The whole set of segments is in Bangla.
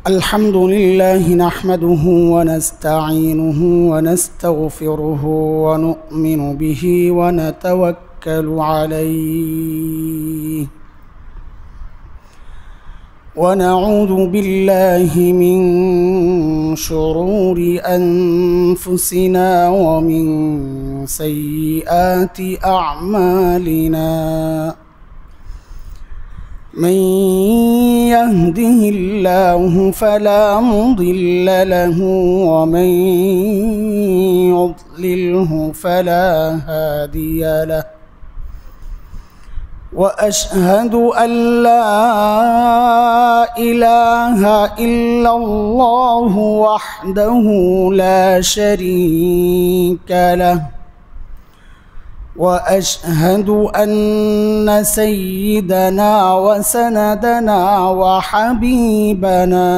الحمد لله نحمده ونستعينه ونستغفره ونؤمن به ونتوكل عليه ونعوذ بالله من شرور أنفسنا ومن سيئات أعمالنا من يهده الله فلا مضل له ومن يضلله فلا هادي له وأشهد أن لا إله إلا الله وحده لا شريك له وأشهد أن سيدنا وسندنا وحبيبنا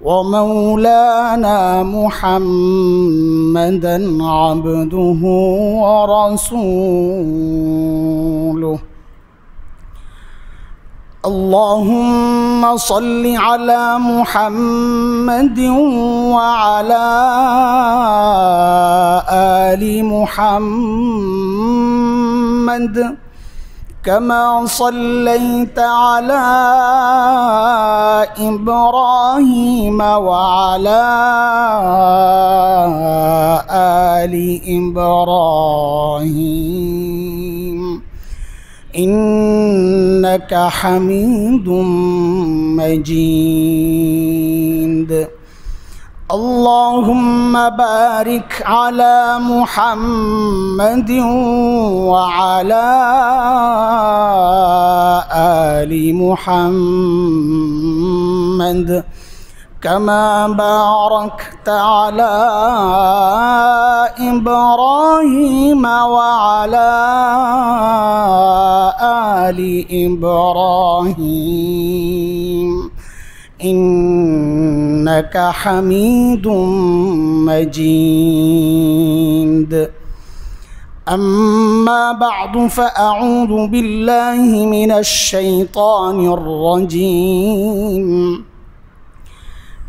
ومولانا محمدا عبده ورسوله. اللهم صل على محمد وعلى آل محمد كما صليت على إبراهيم وعلى آل إبراهيم إنك حميد مجيد. اللهم بارك على محمد وعلى آل محمد كما باركت على إبراهيم وعلى آل إبراهيم إنك حميد مجيد. أما بعد فأعوذ بالله من الشيطان الرجيم.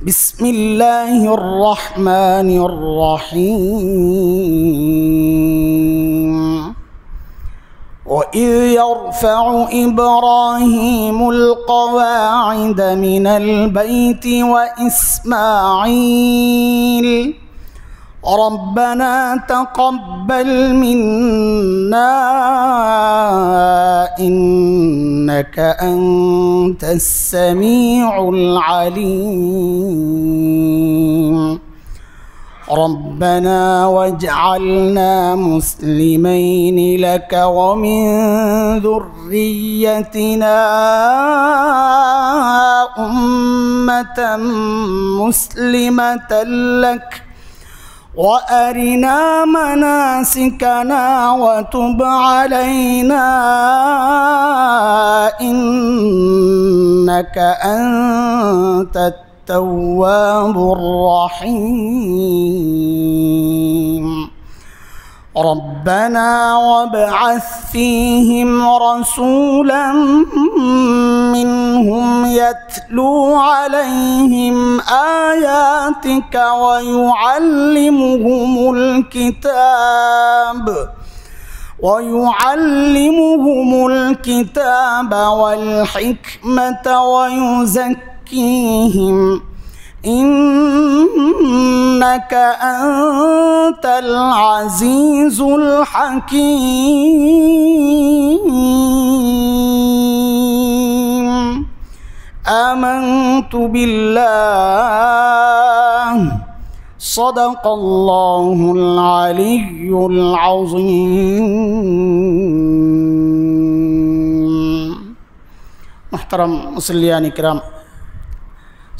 بسم الله الرحمن الرحيم. وإذ يرفع إبراهيم القواعد من البيت وإسماعيل ربنا تقبل منا إنك أنت السميع العليم. ربنا واجعلنا مسلمين لك ومن ذريتنا أمة مسلمة لك وأرنا مناسكنا وتب علينا إنك أنت التواب الرحيم. ربنا وابعث فيهم رسولا منهم يتلو عليهم آياتك ويعلمهم الكتاب والحكمة ويزكيهم إنك أنت العزيز الحكيم. آمنت بالله صدق الله العلي العظيم. محترم মুসল্লিয়ান ইকরাম,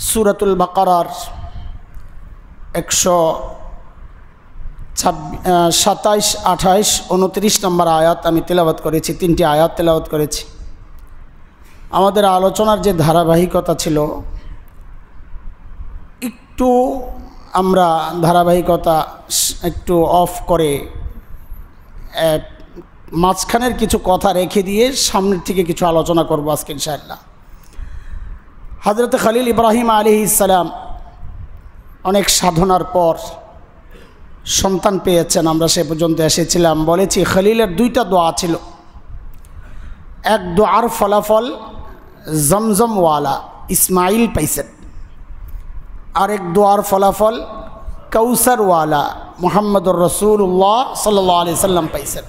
সূরাতুল বাকারার 127, 28, 29 নম্বর আয়াত আমি তেলাওয়াত করেছি। 3টি আয়াত তেলাওয়াত করেছি। আমাদের আলোচনার যে ধারাবাহিকতা ছিল, একটু আমরা ধারাবাহিকতা একটু অফ করে মাঝখানের কিছু কথা রেখে দিয়ে সামনের থেকে কিছু আলোচনা করব আজকে ইনশাআল্লাহ। হযরত খলিল ইব্রাহিম আলাইহিস সালাম অনেক সাধনার পর সন্তান পেয়েছেন। আমরা সে পর্যন্ত এসেছিলাম, বলেছি খলিলের দুইটা দোয়া ছিল। এক দোয়ার ফলাফল জমজমওয়ালা ইসমাইল পাইছেন, আরেক দোয়ার ফলাফল কৌসারওয়ালা মুহাম্মদুর রাসূলুল্লাহ সাল্লাল্লাহু আলাইহি সাল্লাম পাইছেন।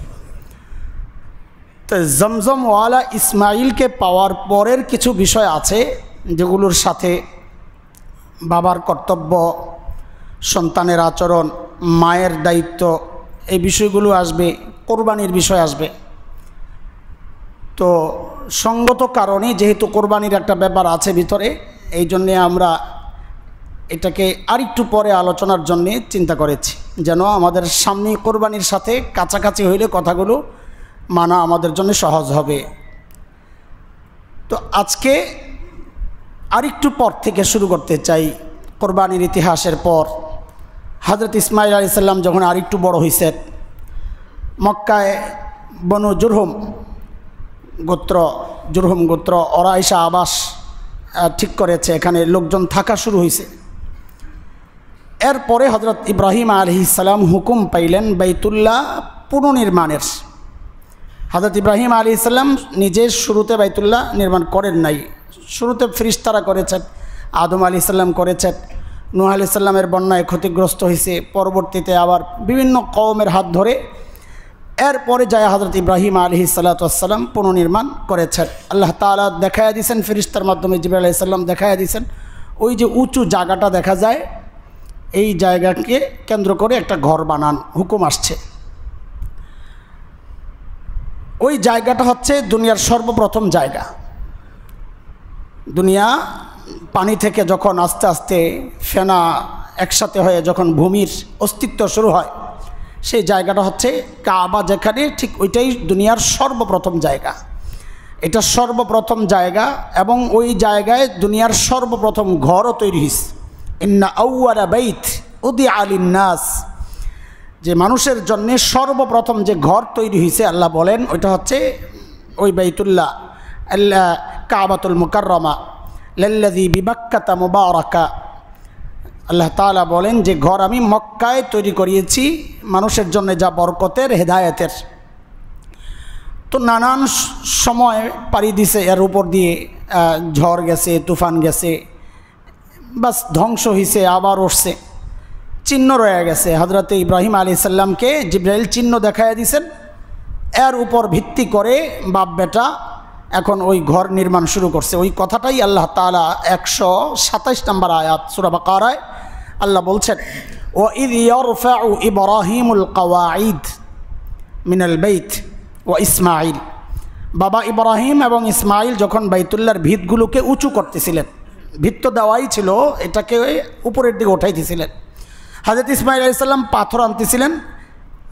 তো জমজমওয়ালা ইসমাইলকে পাওয়ার পরের কিছু বিষয় আছে যেগুলোর সাথে বাবার কর্তব্য, সন্তানের আচরণ, মায়ের দায়িত্ব, এই বিষয়গুলো আসবে, কোরবানির বিষয় আসবে। তো সঙ্গত কারণে যেহেতু কোরবানির একটা ব্যাপার আছে ভিতরে, এই জন্যে আমরা এটাকে আরেকটু পরে আলোচনার জন্যে চিন্তা করেছি, যেন আমাদের সামনে কোরবানির সাথে কাছাকাছি হইলে কথাগুলো মানা আমাদের জন্য সহজ হবে। তো আজকে আরেকটু পর থেকে শুরু করতে চাই। কোরবানির ইতিহাসের পর হযরত ইসমাইল আলাইহিস সালাম যখন আরেকটু বড় হয়েছেন, মক্কায় বনু জুরহুম গোত্র ওরা এসে আবাস ঠিক করেছে, এখানে লোকজন থাকা শুরু হয়েছে। এরপরে হযরত ইব্রাহিম আলাইহিস সালাম হুকুম পাইলেন বাইতুল্লাহ পুনর্নির্মাণের। হযরত ইব্রাহিম আলাইহিস সালাম নিজে শুরুতে বাইতুল্লাহ নির্মাণ করেন নাই, শুরুতে ফেরেশতারা করেছেন, আদম আলাইহিস সালাম করেছেন, নূহ আলাইহিস সালামের বন্যায় ক্ষতিগ্রস্ত হয়েছে, পরবর্তীতে আবার বিভিন্ন কওমের হাত ধরে এরপরে যায় হযরত ইব্রাহিম আলাইহিস সালাতু ওয়াস সালাম পুনর্নির্মাণ করেছেন। আল্লাহ তাআলা দেখায়া দিয়েছেন ফেরেশতার মাধ্যমে, জিবরাইল আলাইহিস সালাম দেখায়া দিয়েছেন, ওই যে উঁচু জায়গাটা দেখা যায়, এই জায়গাকে কেন্দ্র করে একটা ঘর বানান হুকুম আসছে। ওই জায়গাটা হচ্ছে দুনিয়ার সর্বপ্রথম জায়গা। দুনিয়া পানি থেকে যখন আস্তে আস্তে ফেনা একসাথে হয়ে যখন ভূমির অস্তিত্ব শুরু হয়, সেই জায়গাটা হচ্ছে কাবা, যেখানে ঠিক ওইটাই দুনিয়ার সর্বপ্রথম জায়গা। এটা সর্বপ্রথম জায়গা এবং ওই জায়গায় দুনিয়ার সর্বপ্রথম ঘরও তৈরি হয়েছে। ইন্না আউয়ালা বাইত উদিআ লিন-নাস, যে মানুষের জন্য সর্বপ্রথম যে ঘর তৈরি হয়েছে আল্লাহ বলেন ওইটা হচ্ছে ওই বাইতুল্লাহ কাবাতুল মুকাররমা লাল্লাযী বিবাক্কাতা মুবারাকা। আল্লাহ তাআলা বলেন যে ঘর আমি মক্কায় তৈরি করিয়েছি মানুষের জন্য, যা বরকতের, হেদায়েতের। তো নানান সময় পাড়ি দিছে, এর উপর দিয়ে ঝড় গেছে, তুফান গেছে, বাস ধ্বংস হয়েছে, আবার উঠছে, চিহ্ন রয়ে গেছে। হযরত ইব্রাহিম আলাইহিস সালামকে জিবরাইল চিহ্ন দেখাইয়া দিয়েছেন, এর উপর ভিত্তি করে বাপ বেটা এখন ওই ঘর নির্মাণ শুরু করছে। ওই কথাটাই আল্লাহ তাআলা 127 নম্বর আয়াত সূরা বাকারায় আল্লাহ বলছেন, ওয়াইদ ইয়ারফাউ ইব্রাহিমুল কওয়াইদ মিনাল বাইত ওয়া ইসমাঈল। বাবা ইব্রাহিম এবং ইসমাইল যখন বাইতুল্লাহর ভিতগুলোকে উঁচু করতেছিলেন, ভিত তো দেওয়াই ছিল, এটাকে উপরের দিকে উঠাইতেছিলেন। হযরত ইসমাইল আলাইহিস সালাম পাথর আনতেছিলেন,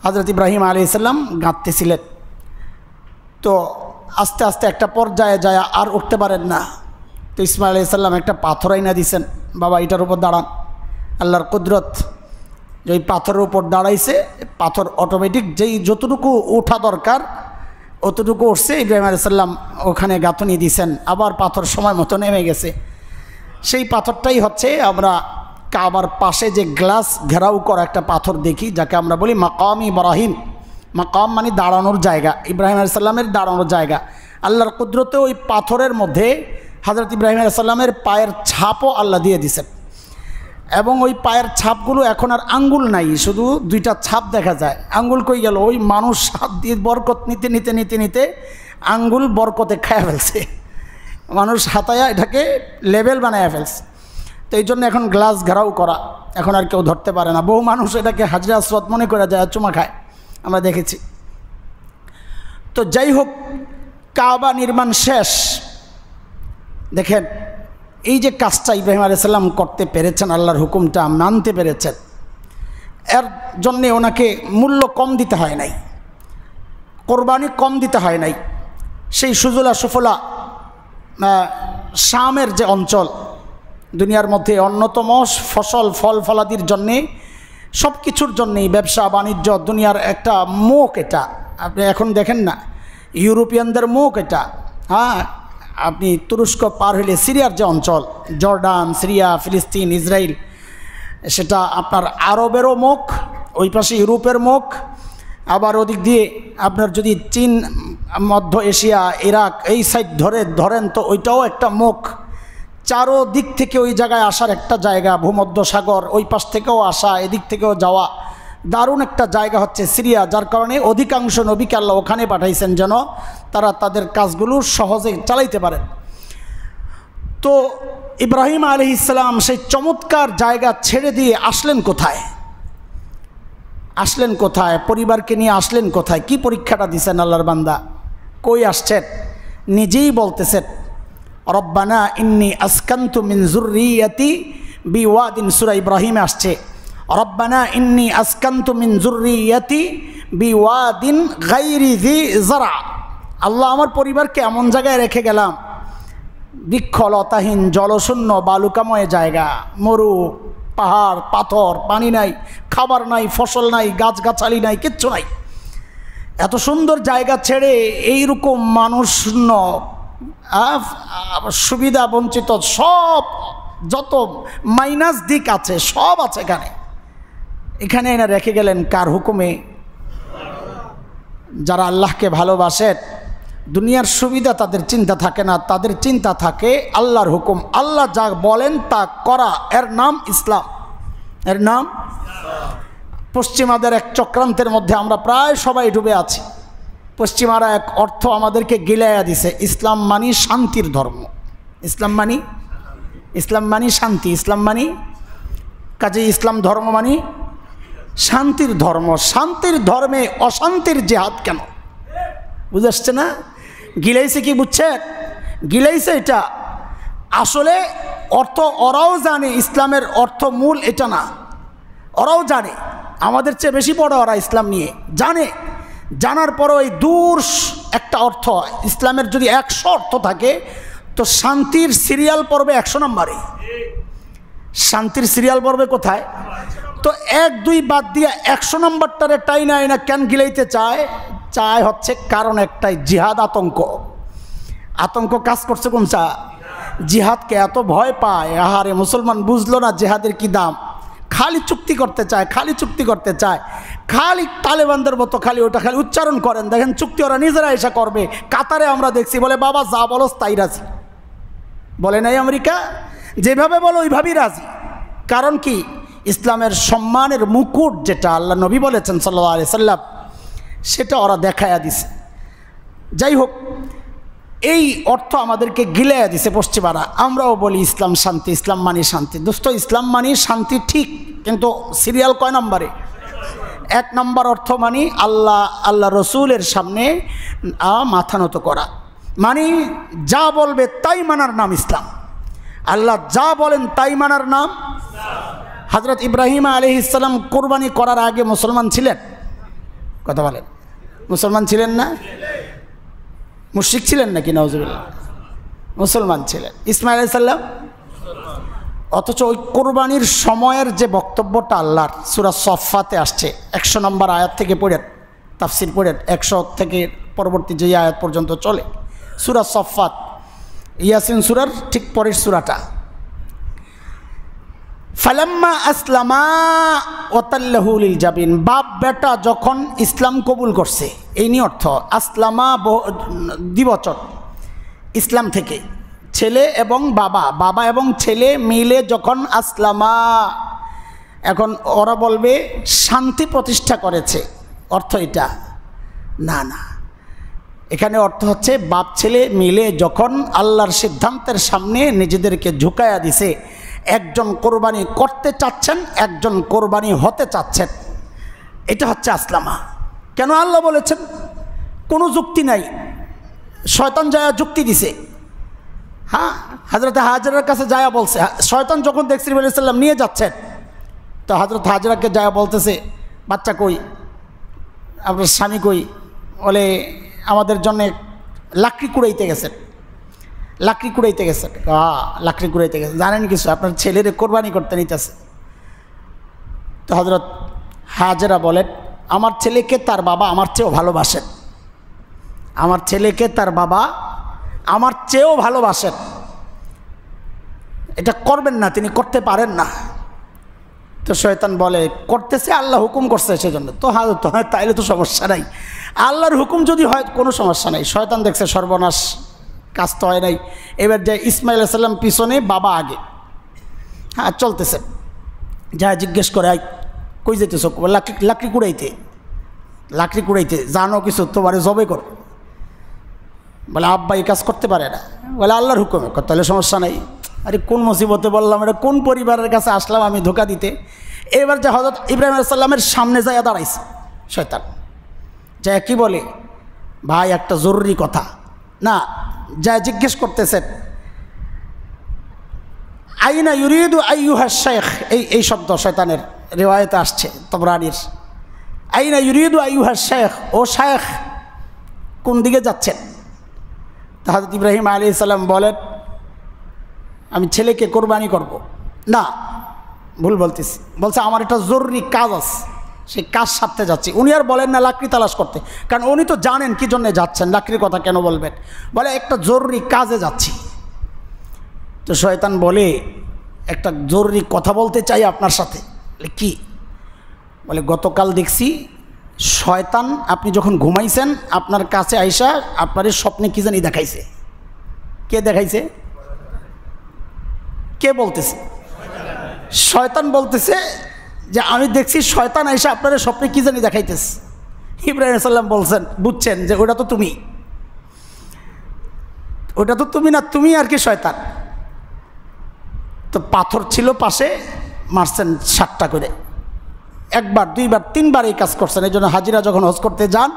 হযরত ইব্রাহিম আলাইহিস সালাম গাঁথতেছিলেন। তো আস্তে আস্তে একটা পর্যায়ে যায় আর উঠতে পারেন না, তো ইসমাইল আলাইহিস সালাম একটা পাথর আইনা দিয়েছেন, বাবা এটার উপর দাঁড়ান। আল্লাহর কুদরত, যে ওই পাথরের উপর দাঁড়াইছে, পাথর অটোমেটিক যেই যতটুকু ওঠা দরকার অতটুকু উঠছে। ইব্রাহিম আলাইহিস সালাম ওখানে গাঁথনি দিয়েছেন, আবার পাথর সময় মতো নেমে গেছে। সেই পাথরটাই হচ্ছে আমরা কাবার পাশে যে গ্লাস ঘেরাও করা একটা পাথর দেখি, যাকে আমরা বলি মাকাম ইব্রাহিম। মাকাম মানে দাঁড়ানোর জায়গা, ইব্রাহিম আলাইহিস সালামের দাঁড়ানোর জায়গা। আল্লাহর কুদরতে ওই পাথরের মধ্যে হযরত ইব্রাহিম আলাইহিস সালামের পায়ের ছাপও আল্লাহ দিয়ে দিয়েছেন, এবং ওই পায়ের ছাপগুলো এখন আর আঙ্গুল নাই, শুধু দুইটা ছাপ দেখা যায়। আঙ্গুল কই গেল? ওই মানুষ হাত দিয়ে বরকত নিতে নিতে নিতে নিতে আঙ্গুল বরকতে খায়া ফেলছে, মানুষ হাতায়া এটাকে লেবেল বানায়া ফেলছে। তো এই জন্য এখন গ্লাস ঘেরাও করা, এখন আর কেউ ধরতে পারে না। বহু মানুষ এটাকে হাজরে আসওয়াদ মনে করে যায়, চুমা খায়, আমরা দেখেছি। তো যাই হোক, কাবা নির্মাণ শেষ। দেখেন এই যে কাজটা ইব্রাহিম আলাইহিস সালাম করতে পেরেছেন, আল্লাহর হুকুমটা মানতে পেরেছেন, এর জন্যে ওনাকে মূল্য কম দিতে হয় নাই, কোরবানি কম দিতে হয় নাই। সেই সুজলা সুফলা শামের যে অঞ্চল, দুনিয়ার মধ্যে অন্যতম ফসল ফল ফলাদির জন্যে, সব কিছুর জন্যেই, ব্যবসা বাণিজ্য, দুনিয়ার একটা মুখ এটা। আপনি এখন দেখেন না, ইউরোপিয়ানদের মুখ এটা। হ্যাঁ, আপনি তুরস্ক পার হইলে সিরিয়ার যে অঞ্চল, জর্ডান, সিরিয়া, ফিলিস্তিন, ইসরায়েল, সেটা আপনার আরবেরও মুখ, ওই পাশে ইউরোপের মুখ। আবার ওদিক দিয়ে আপনার যদি চীন, মধ্য এশিয়া, ইরাক এই সাইড ধরেন তো ওইটাও একটা মুখ। চারোদিক থেকে ওই জায়গায় আসার একটা জায়গা, ভূমধ্য সাগর, ওই পাশ থেকেও আসা, এদিক থেকেও যাওয়া, দারুণ একটা জায়গা হচ্ছে সিরিয়া। যার কারণে অধিকাংশ নবীকে আল্লাহ ওখানে পাঠাইছেন যেন তারা তাদের কাজগুলো সহজে চালাইতে পারেন। তো ইব্রাহিম আলাইহিস সালাম সেই চমৎকার জায়গা ছেড়ে দিয়ে আসলেন কোথায়? আসলেন কোথায়? পরিবারকে নিয়ে আসলেন কোথায়? কি পরীক্ষাটা দিছেন আল্লাহর বান্দা? কই আসছেন? নিজেই বলতেছেন, রব্বানা ইন্নী আসকানতু মিন যুররিয়াতি বিওয়াদিন, সূরা ইব্রাহিমে আসছে, রব্বানা ইন্নী আসকানতু মিন যুররিয়াতি বিওয়াদিন গায়রি যি যারা। আল্লাহ, আমার পরিবারকে এমন জায়গায় রেখে গেলাম, বৃক্ষলতাহীন, জলশূন্য, বালুকাময় জায়গা, মরু, পাহাড়, পাথর, পানি নাই, খাবার নাই, ফসল নাই, গাছগাছালি নাই, কিচ্ছু নাই। এত সুন্দর জায়গা ছেড়ে এইরকম মানুষ শূন্য, সুবিধা বঞ্চিত, সব যত মাইনাস দিক আছে সব আছে এখানে এনে রেখে গেলেন কার হুকুমে? যারা আল্লাহকে ভালোবাসেন, দুনিয়ার সুবিধা তাদের চিন্তা থাকে না, তাদের চিন্তা থাকে আল্লাহর হুকুম। আল্লাহ যা বলেন তা করা, এর নাম ইসলাম, এর নাম। পশ্চিমাদের এক চক্রান্তের মধ্যে আমরা প্রায় সবাই ডুবে আছি। পশ্চিমারা এক অর্থ আমাদেরকে গিলাইয়া দিছে, ইসলাম মানি শান্তির ধর্ম। ইসলাম মানি শান্তি, ইসলাম মানি, কাজে ইসলাম ধর্ম মানি শান্তির ধর্ম। শান্তির ধর্মে অশান্তির জিহাদ কেন? বুঝে আসছে না? গিলাইছে কি বুঝছে? গিলাইছে এটা আসলে অর্থ ওরাও জানে, ইসলামের অর্থ মূল এটা না। ওরাও জানে, আমাদের চেয়ে বেশি পড়ে ওরা ইসলাম নিয়ে, জানে। জানার পরও এই দূর একটা অর্থ, ইসলামের যদি 100 অর্থ থাকে তো শান্তির সিরিয়াল পড়বে 100 নম্বরে। শান্তির সিরিয়াল পড়বে কোথায়? তো 1, 2 বাদ দিয়ে 100 নম্বরটারে টাইনা না কেন গিলাইতে চায় হচ্ছে কারণ একটাই, জিহাদ। আতঙ্ক কাজ করছে কোন চা? জিহাদকে এত ভয় পায়। আহারে মুসলমান বুঝলো না জিহাদের কি দাম। খালি চুক্তি করতে চায়, খালি তালেবানদের মতো খালি ওটা খালি উচ্চারণ করেন। দেখেন চুক্তি ওরা নিজেরা এসে করবে। কাতারে আমরা দেখছি, বলে বাবা যা বলো তাই রাজি। বলে নাই আমেরিকা, যেভাবে বলো ওইভাবেই রাজি। কারণ কি? ইসলামের সম্মানের মুকুট যেটা আল্লাহ নবী বলেছেন সাল্লাল্লাহু আলাইহি সাল্লাম, সেটা ওরা দেখায়া দিছে। যাই হোক, এই অর্থ আমাদেরকে গিলাইয়া দিছে পশ্চিমারা। আমরাও বলি ইসলাম শান্তি, ইসলাম মানি শান্তি। দোস্ত, ইসলাম মানি শান্তি ঠিক, কিন্তু সিরিয়াল কয় নম্বরে? 1 নম্বর অর্থ মানি আল্লাহ রসুলের সামনে মাথা নত করা, মানি যা বলবে তাই মানার নাম ইসলাম। আল্লাহ যা বলেন তাই মানার নাম। হযরত ইব্রাহিম আলাইহিস সালাম কোরবানি করার আগে মুসলমান ছিলেন? কথা বলেন, মুসলমান ছিলেন না? মুশরিক ছিলেন নাকি? নাউজুবিল্লাহ, মুসলমান ছিলেন। ইসমাঈল আলাইহিস সালাম, অথচ ওই কোরবানির সময়ের যে বক্তব্যটা আল্লাহর সূরা সফফাতে আসছে, 100 নম্বর আয়াত থেকে পড়েন, তাফসির পড়েন, 100 থেকে পরবর্তী যে আয়াত পর্যন্ত চলে সূরা সফফাত, ইয়াসিন সূরার ঠিক পরের সূরাটা। ফালাম্মা আসলামা ওয়াতাল্লাহু লিল জাবিন, বাপ বেটা যখন ইসলাম কবুল করছে, এই নিয়ে অর্থ। আসলামা দ্বিবচন, ইসলাম থেকে ছেলে এবং বাবা এবং ছেলে মিলে যখন আসলামা, এখন ওরা বলবে শান্তি প্রতিষ্ঠা করেছে, অর্থ এটা না। এখানে অর্থ হচ্ছে বাপ ছেলে মিলে যখন আল্লাহর সিদ্ধান্তের সামনে নিজেদেরকে ঝুঁকায়া দিছে। একজন কোরবানি করতে চাচ্ছেন, একজন কোরবানি হতে চাচ্ছেন, এটা হচ্ছে আসলামা। কেন আল্লাহ বলেছেন? কোনো যুক্তি নাই, শয়তান যায়া যুক্তি দিছে। হ্যাঁ, হযরত হাজরার কাছে যায়া বলছে, শয়তান যখন দেখছে নবী আলাইহিস সালাম নিয়ে যাচ্ছেন, তো হযরত হাজরাকে যায়া বলতেছে, বাচ্চা কই, আপনার স্বামী কই? বলে আমাদের জন্য লাকড়ি কুড়াইতে গেছেন। লাকড়ি কুড়াইতে গেছেন? লাকড়ি কুড়াইতে গেছেন। জানেন কিছু? আপনার ছেলেরে কোরবানি করতে নিতেছে। তো হযরত হাজরা বলেন, আমার ছেলেকে তার বাবা আমার চেয়েও ভালোবাসেন। আমার ছেলেকে তার বাবা আমার চেয়েও ভালোবাসেন, এটা করবেন না, তিনি করতে পারেন না। তো শয়তান বলে করতেছে, আল্লাহ হুকুম করছে সেজন্য। তো হ্যাঁ তাইলে তো সমস্যা নাই, আল্লাহর হুকুম যদি হয় কোনো সমস্যা নাই। শয়তান দেখছে সর্বনাশ, কাজ তো হয় নাই। এবার যায় ইসমাইল আলাইহিস সালাম পিছনে, বাবা আগে, হ্যাঁ চলতেছে। যা জিজ্ঞেস করে কই যেতেছ? লাকড়ি কুড়াইতে। লাকড়ি কুড়াইতে জানো কিছু? তোমারে জবে কর। বলে আব্বা এই কাজ করতে পারে না। বলে আল্লাহর হুকুমে। তাহলে সমস্যা নাই। আরে কোন মুসিবতে বললাম, এটা কোন পরিবারের কাছে আসলাম আমি ধোকা দিতে। এবার যে হযরত ইব্রাহিম আলাইহিস সালামের সামনে যায় দাঁড়াইছে শয়তান, যা কি বলে, ভাই একটা জরুরি কথা না, যা জিজ্ঞেস করতেছেন আইনা ইউরিদু আইয়ুহা শেখ, এই শব্দ শয়তানের রিওয়ায়েতে আসছে তবরানির। আইনা ইউরিদু আইয়ুহা শেখ, ও শেখ কোন দিকে যাচ্ছেন? তা হযরত ইব্রাহিম আলাইহিস সালাম বলেন আমি ছেলেকে কোরবানি করব। না, ভুল বলতেছি, বলছে আমার একটা জরুরি কাজ আছে, সেই কাজ সারতে যাচ্ছি। উনি আর বলেন না লাকড়ি তালাশ করতে, কারণ উনি তো জানেন কী জন্যে যাচ্ছেন, লাকড়ির কথা কেন বলবেন। বলে একটা জরুরি কাজে যাচ্ছি। তো শয়তান বলে একটা জরুরি কথা বলতে চাই আপনার সাথে। বলে কি? বলে গতকাল দেখছি শয়তান আপনি যখন ঘুমাইছেন আপনার কাছে আইসা আপনার স্বপ্নে কী জানি দেখাইছে। কে দেখাইছে? কে বলতেছে? শয়তান বলতেছে যে আমি দেখছি শয়তান আইসা আপনার স্বপ্নে কী জানি দেখাইতেছে। ইব্রাহিম আলাইহিস সালাম বলছেন, বুঝছেন যে ওটা তো তুমি, ওটা তো তুমি না, তুমি আর কি শয়তান। তো পাথর ছিল পাশে, মারছেন 7টা করে, একবার দুইবার তিনবার এই কাজ করছেন। এই জন্য হাজিরা যখন হজ করতে যান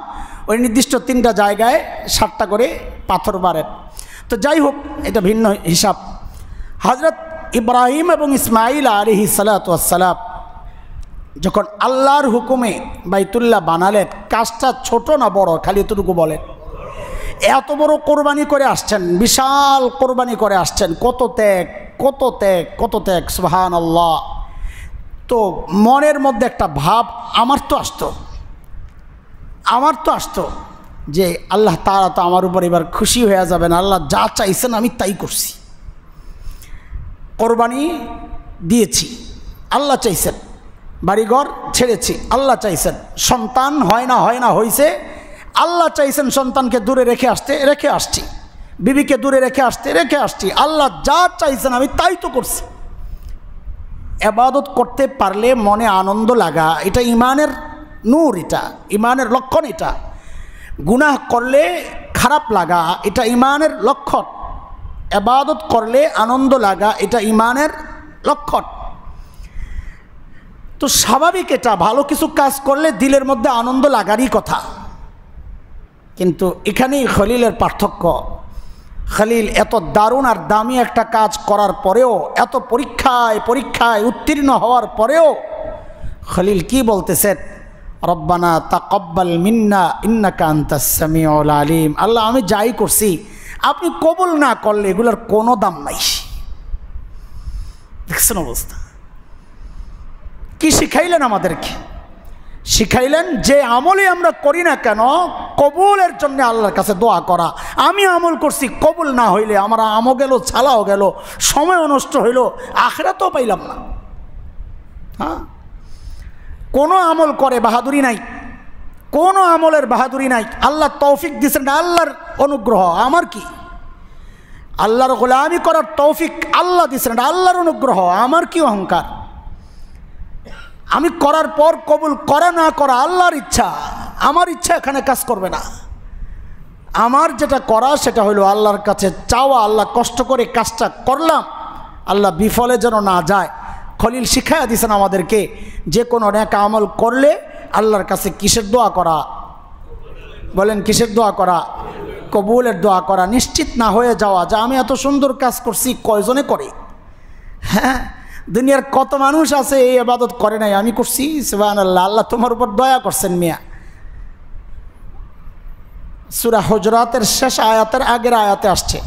ওই নির্দিষ্ট 3টা জায়গায় 7টা করে পাথর মারেন। তো যাই হোক, এটা ভিন্ন হিসাব। হযরত ইব্রাহিম এবং ইসমাইল আলাইহিস সালাতু ওয়াস সালাম যখন আল্লাহর হুকুমে বাইতুল্লাহ বানালেন, কাজটা ছোট না বড়? খালি এতটুকু বলেন। এত বড় কোরবানি করে আসছেন, বিশাল কোরবানি করে আসছেন, কত ত্যাগ, কত ত্যাগ, কত ত্যাগ, সুবহানাল্লাহ। তো মনের মধ্যে একটা ভাব আমার তো আসতো যে আল্লাহ তাআলা তো আমার উপর এবার খুশি হয়ে যাবেন, আল্লাহ যা চাইছেন আমি তাই করছি। কোরবানি দিয়েছি, আল্লাহ চাইছেন। বাড়িঘর ছেড়েছি, আল্লাহ চাইছেন। সন্তান হয় না হয়েছে, আল্লাহ চাইছেন সন্তানকে দূরে রেখে আসছি, বিবিকে দূরে রেখে আসছি। আল্লাহ যা চাইছেন আমি তাই তো করছি। ইবাদত করতে পারলে মনে আনন্দ লাগা, এটা ঈমানের নূর, এটা ঈমানের লক্ষণ। এটা গুনাহ করলে খারাপ লাগা, এটা ঈমানের লক্ষণ। ইবাদত করলে আনন্দ লাগা, এটা ঈমানের লক্ষণ। তো স্বাভাবিক, এটা ভালো কিছু কাজ করলে দিলের মধ্যে আনন্দ লাগারই কথা। কিন্তু এখানেই খলিলের পার্থক্য। খলিল এত দারুণ আর দামি একটা কাজ করার পরেও, এত পরীক্ষায় উত্তীর্ণ হওয়ার পরেও খলিল কি বলতেছেন? রব্বানা তাকাব্বাল মিন্না ইন্নাকা আনতাস সামিউল আলিম। আল্লাহ আমি যাই করছি আপনি কবুল না করলে এগুলোর কোনো দাম নাই। দেখছেন অবস্থা? কি শিখাইলেন আমাদেরকে? শিখাইলেন যে আমলে আমরা করি না কেন কবুলের জন্য আল্লাহর কাছে দোয়া করা। আমি আমল করছি, কবুল না হইলে আমার আমও গেল, ছালাও গেল, সময় নষ্ট হইল, আখিরাতও পাইলাম না। হ্যাঁ, কোনো আমল করে বাহাদুরি নাই, কোনো আমলের বাহাদুরি নাই। আল্লাহ তৌফিক দিয়েছেন, আল্লাহর অনুগ্রহ। আমার কি? আল্লাহর গোলামি করার তৌফিক আল্লাহ দিয়েছেন, আল্লাহর অনুগ্রহ। আমার কি অহংকার? আমি করার পর কবুল করা না করা আল্লাহর ইচ্ছা, আমার ইচ্ছা এখানে কাজ করবে না। আমার যেটা করা সেটা হলো আল্লাহর কাছে চাওয়া। আল্লাহ কষ্ট করে কাজটা করলাম, আল্লাহ বিফলে যেন না যায়। খলিল শিখাইয়া দিয়েছেন আমাদেরকে যে কোনো নেক আমল করলে আল্লাহর কাছে কিসের দোয়া করা? বলেন, কিসের দোয়া করা? কবুলের দোয়া করা। নিশ্চিত না হয়ে যাওয়া যে আমি এত সুন্দর কাজ করছি, কয়জনে করে? হ্যাঁ, দুনিয়ার কত মানুষ আছে এই ইবাদত করে নাই, আমি করছি, সুবহানাল্লাহ। আল্লাহ তোমার উপর দয়া করছেন মিয়া। সূরা হুজরাতের শেষ আয়াতের আগের আয়াতে আসছে,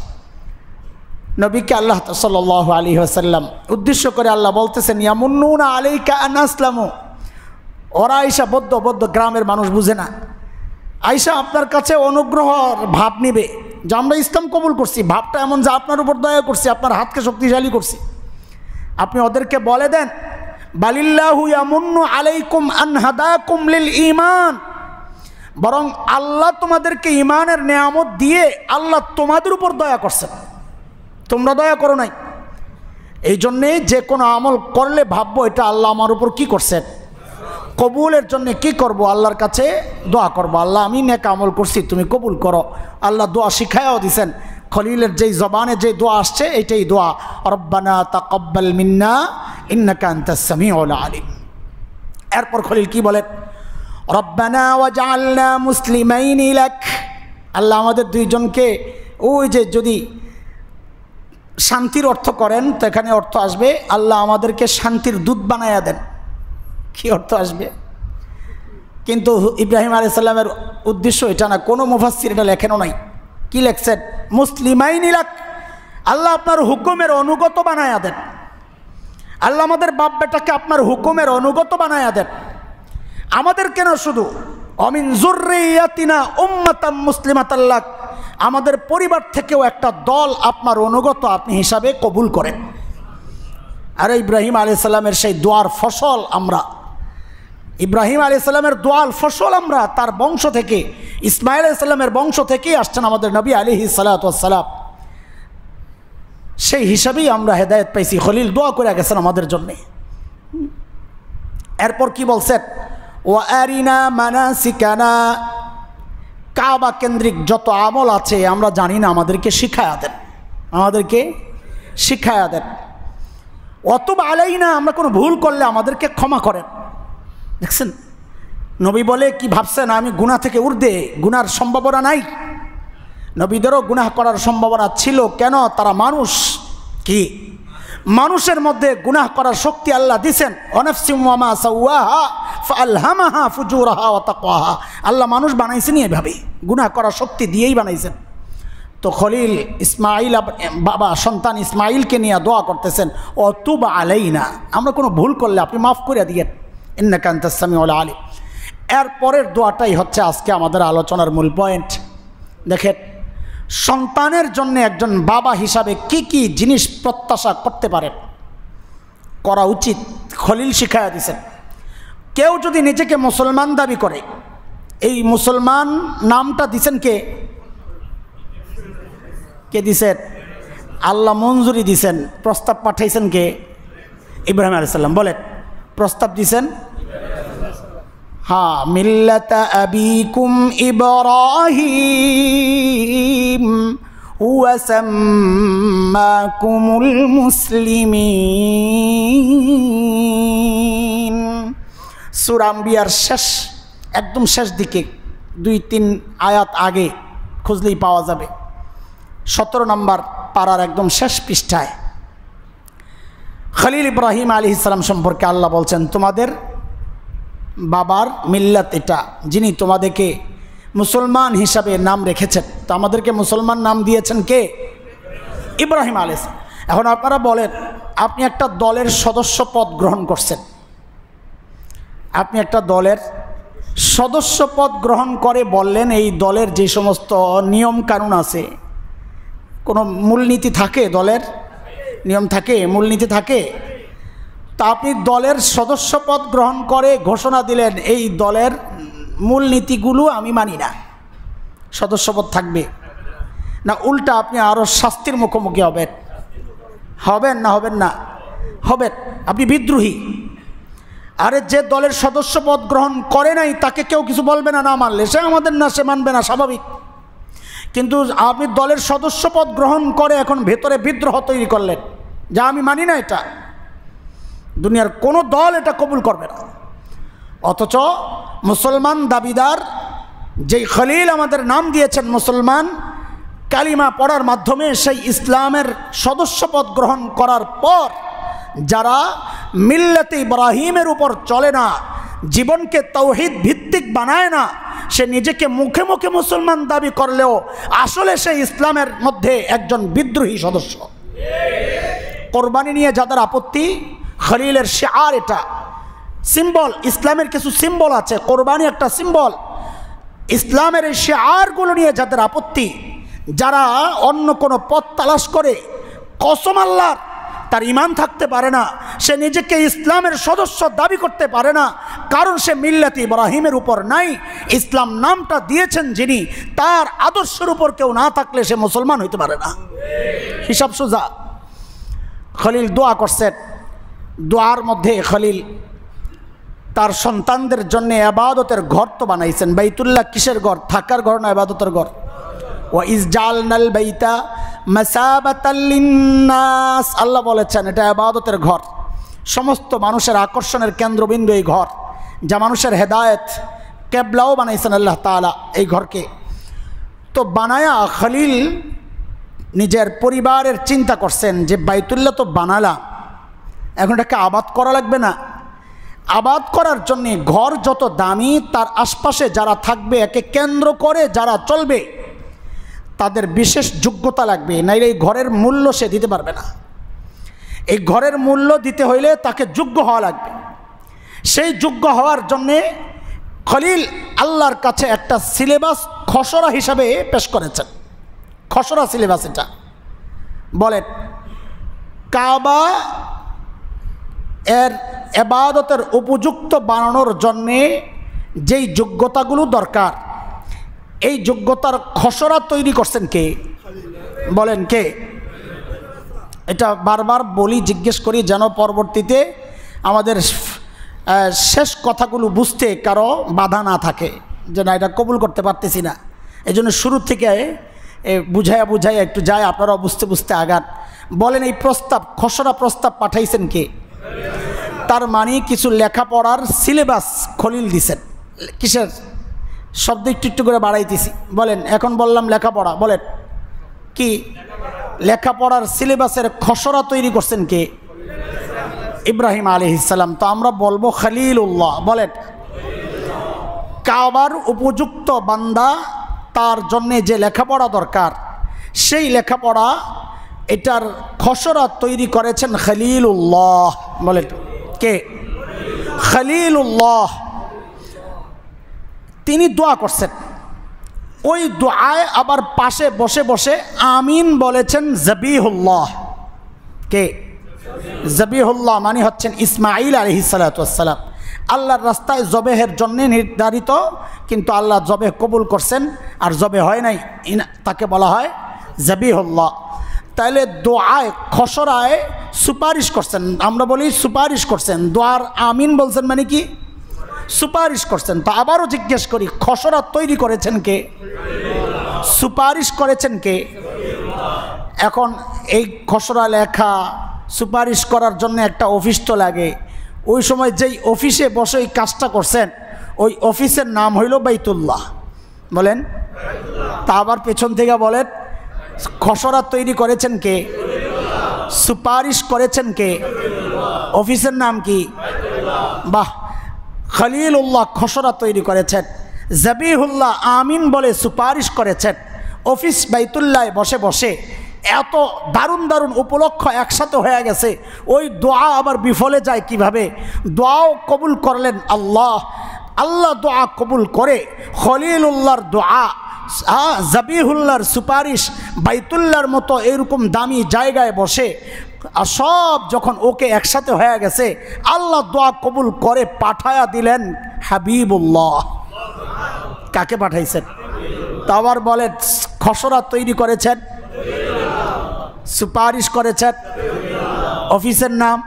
নবীকে আল্লাহ সাল্লাল্লাহু আলাইহি ওয়াসাল্লাম উদ্দেশ্য করে আল্লাহ বলতেছেন, ইয়ামুন্নুনা আলাইকা আন আসলামু। ওরা আইসা বদ্ধ গ্রামের মানুষ বুঝে না, আইসা আপনার কাছে অনুগ্রহর ভাব নিবে, যে আমরা ইসলাম কবুল করছি, ভাবটা এমন যে আপনার উপর দয়া করছি, আপনার হাতকে শক্তিশালী করছি। আপনি ওদেরকে বলে দেন, বালিল্লাহু ইয়ামুন্নু আলাইকুম আন হাদাকুম লিল ঈমান, বরং আল্লাহ তোমাদেরকে ঈমানের নেয়ামত দিয়ে আল্লাহ তোমাদের উপর দয়া করছেন, তোমরা দয়া করো নাই। এই জন্যে যে কোনো আমল করলে ভাববো এটা আল্লাহ আমার উপর কি করছেন, কবুলের জন্য কি করব, আল্লাহর কাছে দোয়া করব, আল্লাহ আমি নেক আমল করছি তুমি কবুল করো। আল্লাহ দোয়া শিখায়াও দিছেন, খলিলের যেই জবানে যে দোয়া আসছে এইটাই দোয়া, রব্বানা তাকাব্বাল মিন্না ইন্নাকা আনতাস সামিউল আলিম। এরপর খলিল কি বলেন, রব্বানা ওয়াজআলনা মুসলিমাইনি লাক, আল্লাহ আমাদের দুইজনকে, ওই যে যদি শান্তির অর্থ করেন তো এখানে অর্থ আসবে আল্লাহ আমাদেরকে শান্তির দূত বানায়া দেন, কি অর্থ আসবে? কিন্তু ইব্রাহিম আলাইহিস সালামের উদ্দেশ্য এটা না, কোনো মুফাসসির এটা লেখেনও নাই। কি লেখছেন? মুসলিমাইনি লাক, আল্লাহ আপনার হুকুমের অনুগত বানায়া দেন, আল্লাহ আমাদের বাপ বেটাকে আপনার হুকুমের অনুগত বানায়া দেন। আমাদের কেন শুধু, অমিন যুররিয়াতিনা উম্মাতাম মুসলিমাতাল লাক, আমাদের পরিবার থেকেও একটা দল আপনার অনুগত আপনি হিসাবে কবুল করেন। আর ইব্রাহিম আলাইহিস সালামের সেই দোয়ার ফসল আমরা, ইব্রাহিম আলাইহিস সালামের দোয়ার ফসল আমরা, তার বংশ থেকে, ইসমাঈল আলাইহিস সালামের বংশ থেকেই আসছেন আমাদের নবী আলাইহিস সালাতু ওয়াস সালাম। সেই হিসাবেই আমরা হেদায়েত পাইছি। খলিল দোয়া করে গেছেন আমাদের জন্যে। এরপর কি বলছেন, ওয়া আরিনা মানাসিকানা, কাবা কেন্দ্রিক যত আমল আছে আমরা জানি না, আমাদেরকে শিখায়া দেন, আমাদেরকে শিখায়া দেন। অতুব আলাইনা, আমরা কোনো ভুল করলে আমাদেরকে ক্ষমা করেন। দেখছেন নবী বলে কি ভাবছেন আমি গুনাহ থেকে ঊর্ধ্বে, গুনার সম্ভাবনা নাই। নবীদেরও গুনাহ করার সম্ভাবনা ছিল, কেন? তারা মানুষ। কি মানুষের মধ্যে গুনাহ করার শক্তি আল্লাহ দিয়েছেন। ওয়ানাফসিম ওয়া মা সাওয়াহা ফাআলহামাহা ফুজুরাহা ওয়া তাকওয়াহা, আল্লাহ মানুষ বানাইছেন এভাবে, গুনাহ করার শক্তি দিয়েই বানাইছেন। তো খলিল ইসমাঈল বাবা সন্তান ইসমাঈলকে নিয়ে দোয়া করতেছেন, ও তুব আলাইনা, আমরা কোনো ভুল করলে আপনি মাফ করে দিয়েন, ইন্নাকা আনতাস সামিউল আলিম। এরপরের দোয়াটাই হচ্ছে আজকে আমাদের আলোচনার মূল পয়েন্ট। দেখেন সন্তানের জন্য একজন বাবা হিসাবে কি কি জিনিস প্রত্যাশা করতে পারেন, করা উচিত, খলিল শিখায়া দিয়েছেন। কেউ যদি নিজেকে মুসলমান দাবি করে, এই মুসলমান নামটা দিছেন কে? কে দিছেন? আল্লাহ মঞ্জুরি দিছেন। প্রস্তাব পাঠাইছেন কে? ইব্রাহিম আলাইহিস সালাম। বলেন, প্রস্তাব দিছেন? হ্যাঁ, মিল্লাতা আবিকুম ইব্রাহিম ওয়া সাম্মাকুমুল মুসলিমিন। সূরা আম্বিয়ার শেষ, একদম শেষ দিকে 2-3 আয়াত আগে খুঁজলেই পাওয়া যাবে। 17 নম্বর পারার একদম শেষ পৃষ্ঠায় খলিল ইব্রাহিম আলাইহিস সালাম সম্পর্কে আল্লাহ বলছেন, তোমাদের বাবার মিল্লাত এটা, যিনি তোমাদেরকে মুসলমান হিসাবে নাম রেখেছেন। তো আমাদেরকে মুসলমান নাম দিয়েছেন কে? ইব্রাহিম আলাইহিস সালাম। এখন আপনারা বলেন, আপনি একটা দলের সদস্য পদ গ্রহণ করছেন, আপনি একটা দলের সদস্য পদ গ্রহণ করে বললেন এই দলের যে সমস্ত নিয়ম কানুন আছে, কোনো মূলনীতি থাকে, দলের নিয়ম থাকে, মূলনীতি থাকে। তা আপনি দলের সদস্যপদ গ্রহণ করে ঘোষণা দিলেন এই দলের মূলনীতিগুলো আমি মানি না, সদস্যপদ থাকবে না, উল্টা আপনি আরও শাস্তির মুখোমুখি হবেন। হবেন না? হবেন না? হবেন। আপনি বিদ্রোহী। আরে যে দলের সদস্যপদ গ্রহণ করে নাই তাকে কেউ কিছু বলবে না, না মানলে সে আমাদের না, সে মানবে না, স্বাভাবিক। কিন্তু আপনি দলের সদস্যপদ গ্রহণ করে এখন ভেতরে বিদ্রোহ তৈরি করলেন, যা আমি মানি না, এটা দুনিয়ার কোনো দল এটা কবুল করবে না। অথচ মুসলমান দাবিদার যেই খলিল আমাদের নাম দিয়েছেন মুসলমান, কালিমা পড়ার মাধ্যমে সেই ইসলামের সদস্যপদ গ্রহণ করার পর যারা মিল্লাতে ইব্রাহিমের উপর চলে না, জীবনকে তাওহীদ ভিত্তিক বানায় না, সে নিজেকে মুখে মুখে মুসলমান দাবি করলেও আসলে সে ইসলামের মধ্যে একজন বিদ্রোহী সদস্য। কোরবানি নিয়ে যাদের আপত্তি, খলিলের শিআর এটা, সিম্বল, ইসলামের কিছু সিম্বল আছে, কোরবানি একটা সিম্বল। ইসলামের এই শিআরগুলো নিয়ে যাদের আপত্তি, যারা অন্য কোনো পথ তালাশ করে, কসম আল্লাহর, তার ঈমান থাকতে পারে না, সে নিজেকে ইসলামের সদস্য দাবি করতে পারে না, কারণ সে মিল্লাতে ইব্রাহিমের উপর নাই। ইসলাম নামটা দিয়েছেন যিনি, তার আদর্শের উপর কেউ না থাকলে সে মুসলমান হইতে পারে না। হিসাব সোজা। খলিল দোয়া করছেন, দোয়ার মধ্যে খলিল তার সন্তানদের জন্য ইবাদতের ঘর তো বানাইছেন। বাইতুল্লাহ কিসের ঘর? থাকার ঘর না ইবাদতের ঘর? ওয়া ইজ জালনাল বাইতা মাসাবাতাল লিন্নাস, আল্লাহ বলেছেন এটা ইবাদতের ঘর, সমস্ত মানুষের আকর্ষণের কেন্দ্রবিন্দু এই ঘর, যা মানুষের হেদায়েত কেবলাও বানাইছেন আল্লাহ তাআলা এই ঘরকে। তো বানায়া খলিল নিজের পরিবারের চিন্তা করছেন যে বাইতুল্লাহ তো বানালাম, এখন এটাকে আবাদ করা লাগবে না? আবাদ করার জন্যে ঘর যত দামি, তার আশপাশে যারা থাকবে, একে কেন্দ্র করে যারা চলবে, তাদের বিশেষ যোগ্যতা লাগবে, নাইলে এই ঘরের মূল্য সে দিতে পারবে না। এই ঘরের মূল্য দিতে হইলে তাকে যোগ্য হওয়া লাগবে। সেই যোগ্য হওয়ার জন্যে খলিল আল্লাহর কাছে একটা সিলেবাস খসড়া হিসাবে পেশ করেছেন। খসড়া সিলেবাস এটা। বলেন, কাবা এর ইবাদতের উপযুক্ত বানানোর জন্যে যেই যোগ্যতাগুলো দরকার, এই যোগ্যতার খসড়া তৈরি করছেন কে? বলেন কে? এটা বারবার বলি, জিজ্ঞেস করি, যেন পরবর্তীতে আমাদের শেষ কথাগুলো বুঝতে কারো বাধা না থাকে, যে না এটা কবুল করতে পারতেছি না। এই জন্য শুরু থেকে বুঝাইয়া বুঝাইয়া একটু যায়, আপনারাও বুঝতে বুঝতে আগান। বলেন, এই প্রস্তাব, খসড়া প্রস্তাব পাঠাইছেন কে? তার মানে কিছু লেখাপড়ার সিলেবাস খলিল দিছেন। কিসের? শব্দ একটু একটু করে বাড়াইতেছি। বলেন, এখন বললাম লেখাপড়া, বলেন কি? লেখাপড়ার সিলেবাসের খসড়া তৈরি করছেন কে? ইব্রাহিম আলাইহিস সালাম। তো আমরা বলবো খলিলুল্লাহ। বলেন, কাবার উপযুক্ত বান্দা, তার জন্যে যে লেখাপড়া দরকার, সেই লেখাপড়া, এটার খসড়া তৈরি করেছেন খলিলুল্লাহ। বলেন কে? খলিলুল্লাহ। তিনি দোয়া করছেন, ওই দোয়ায় আবার পাশে বসে বসে আমিন বলেছেন জবিহুল্লাহ। কে? জবিহুল্লাহ মানে হচ্ছেন ইসমাঈল আলাইহিস সালাতু ওয়াস সালাম। আল্লাহর রাস্তায় জবেহের জন্য নির্ধারিত, কিন্তু আল্লাহ জবেহ কবুল করছেন, আর জবে হয় নাই, তাকে বলা হয় জবিহুল্লাহ। তাইলে দোয়ায় খসড়ায় সুপারিশ করছেন, আমরা বলি সুপারিশ করছেন। দোয়ার আমিন বলছেন মানে কি? সুপারিশ করছেন। তো আবারও জিজ্ঞেস করি, খসড়া তৈরি করেছেন কে? সুপারিশ করেছেন কে? এখন এই খসড়া লেখা, সুপারিশ করার জন্য একটা অফিস তো লাগে। ওই সময় যেই অফিসে বসে এই কাজটা করছেন, ওই অফিসের নাম হইল বাইতুল্লাহ। বলেন, তা আবার পেছন থেকে বলেন, খসড়া তৈরি করেছেন কে? সুপারিশ করেছেন কে? অফিসের নাম কি? বাহ! খলিলুল্লাহ খসড়া তৈরি করেছেন, জবিহুল্লাহ আমিন বলে সুপারিশ করেছেন। অফিস বাইতুল্লাহ বসে বসে এত দারুণ দারুণ উপলক্ষ একসাথে হয়ে গেছে, ওই দোয়া আবার বিফলে যায় কিভাবে? দোয়াও কবুল করলেন আল্লাহ। আল্লাহ দোয়া কবুল করে খলিলুল্লাহর দোয়া, জবিহুল্লাহর সুপারিশ, বাইতুল্লাহর মতো এরকম দামি জায়গায় বসে আর সব যখন ওকে একসাথে হয়ে গেছে, আল্লাহ দোয়া কবুল করে পাঠায়া দিলেন হাবিবুল্লাহ। কাকে পাঠাইছেন? তা আবার বলেন, খসড়া তৈরি করেছেন, সুপারিশ করেছেন, অফিসের নাম,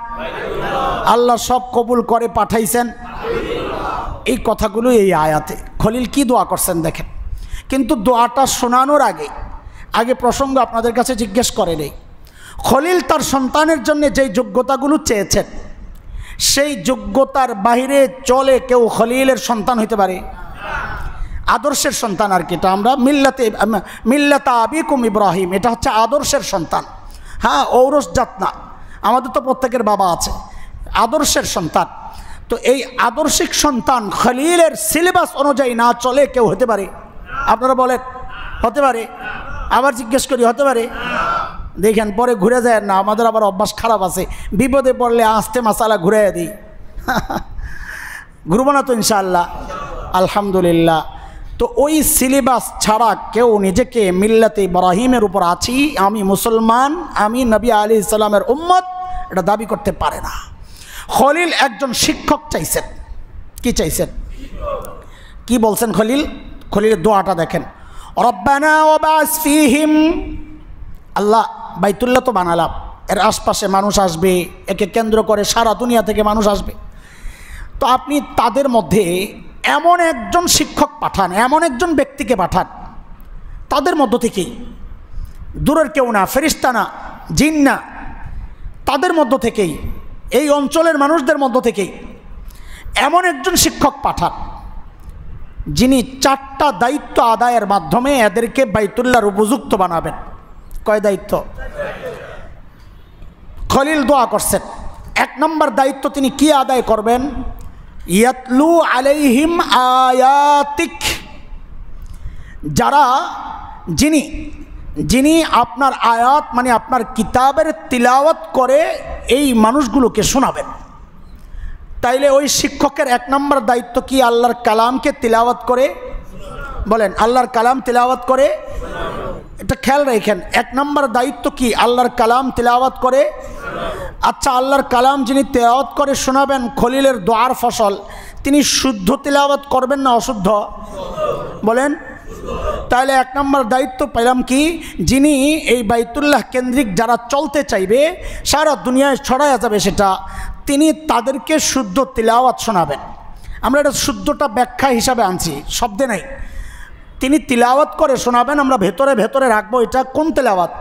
আল্লাহ সব কবুল করে পাঠাইছেন। এই কথাগুলো এই আয়াতে। খলিল কি দোয়া করছেন দেখেন। কিন্তু দোয়াটা শোনানোর আগে প্রসঙ্গ আপনাদের কাছে জিজ্ঞেস করে নেই। খলিল তার সন্তানের জন্য যেই যোগ্যতাগুলো চেয়েছেন, সেই যোগ্যতার বাহিরে চলে কেউ খলিলের সন্তান হইতে পারে? আদর্শের সন্তান আর কি। এটা আমরা মিল্লাতা আবিকুম ইব্রাহিম, এটা হচ্ছে আদর্শের সন্তান। হ্যাঁ, ঔরস জাত না, আমাদের তো প্রত্যেকের বাবা আছে, আদর্শের সন্তান। তো এই আদর্শিক সন্তান খলিলের সিলেবাস অনুযায়ী না চলে কেউ হতে পারে? আপনারা বলেন, হতে পারে? আবার জিজ্ঞেস করি, হতে পারে? দেখেন, পরে ঘুরে যায় না, আমাদের আবার অভ্যাস খারাপ আছে, বিপদে পড়লে আস্তে মাসালা ঘুরাইয়া দিই। ঘুরবো না তো ইনশাআল্লাহ? আলহামদুলিল্লাহ। তো ওই সিলেবাস ছাড়া কেউ নিজেকে মিল্লাতে ইব্রাহিমের উপর আছি, আমি মুসলমান, আমি নবী আলাইহিস সালামের উম্মত, এটা দাবি করতে পারে না। খলিল একজন শিক্ষক চাইছেন। কি চাইছেন? কি বলছেন খলিল? খলিলের দোয়াটা দেখেন, রব্বানা ওয়াবাস ফীহিম। আল্লাহ বাইতুল্লাহ তো বানালাম, এর আশপাশে মানুষ আসবে, একে কেন্দ্র করে সারা দুনিয়া থেকে মানুষ আসবে, তো আপনি তাদের মধ্যে এমন একজন শিক্ষক পাঠান, এমন একজন ব্যক্তিকে পাঠান, তাদের মধ্য থেকেই, দূরের কেউ না, ফেরেশতা না, জিন না, তাদের মধ্য থেকেই, এই অঞ্চলের মানুষদের মধ্য থেকেই এমন একজন শিক্ষক পাঠান যিনি 4টা দায়িত্ব আদায়ের মাধ্যমে এদেরকে বাইতুল্লাহর উপযুক্ত বানাবেন। কয় দায়িত্ব? খলিল দোয়া করছেন। 1 নম্বর দায়িত্ব তিনি কি আদায় করবেন? ইয়াতলু আলাইহিম আয়াতিক। যারা যিনি আপনার আয়াত মানে আপনার কিতাবের তিলাওয়াত করে এই মানুষগুলোকে শোনাবেন। তাইলে ওই শিক্ষকের 1 নম্বর দায়িত্ব কি? আল্লাহর কালামকে তিলাওয়াত করে, বলেন আল্লাহর কালাম তিলাওয়াত করে। এটা খেয়াল রাখেন, 1 নম্বর দায়িত্ব কি? আল্লাহর কালাম তিলাওয়াত করে। আচ্ছা, আল্লাহর কালাম যিনি তিলাওয়াত করে শোনাবেন, খলিলের দোয়ার ফসল, তিনি শুদ্ধ তিলাওয়াত করবেন না অশুদ্ধ? বলেন। তাহলে 1 নম্বর দায়িত্ব পেলাম কি? যিনি এই বাইতুল্লাহ কেন্দ্রিক যারা চলতে চাইবে, সারা দুনিয়ায় ছড়ায়া যাবে সেটা, তিনি তাদেরকে শুদ্ধ তিলাওয়াত শোনাবেন। আমরা এটা শুদ্ধটা ব্যাখ্যা হিসাবে আনছি, শব্দে নাই। তিনি তিলাওয়াত করে শোনাবেন, আমরা ভেতরে ভেতরে রাখবো এটা কোন তেলাওয়াত?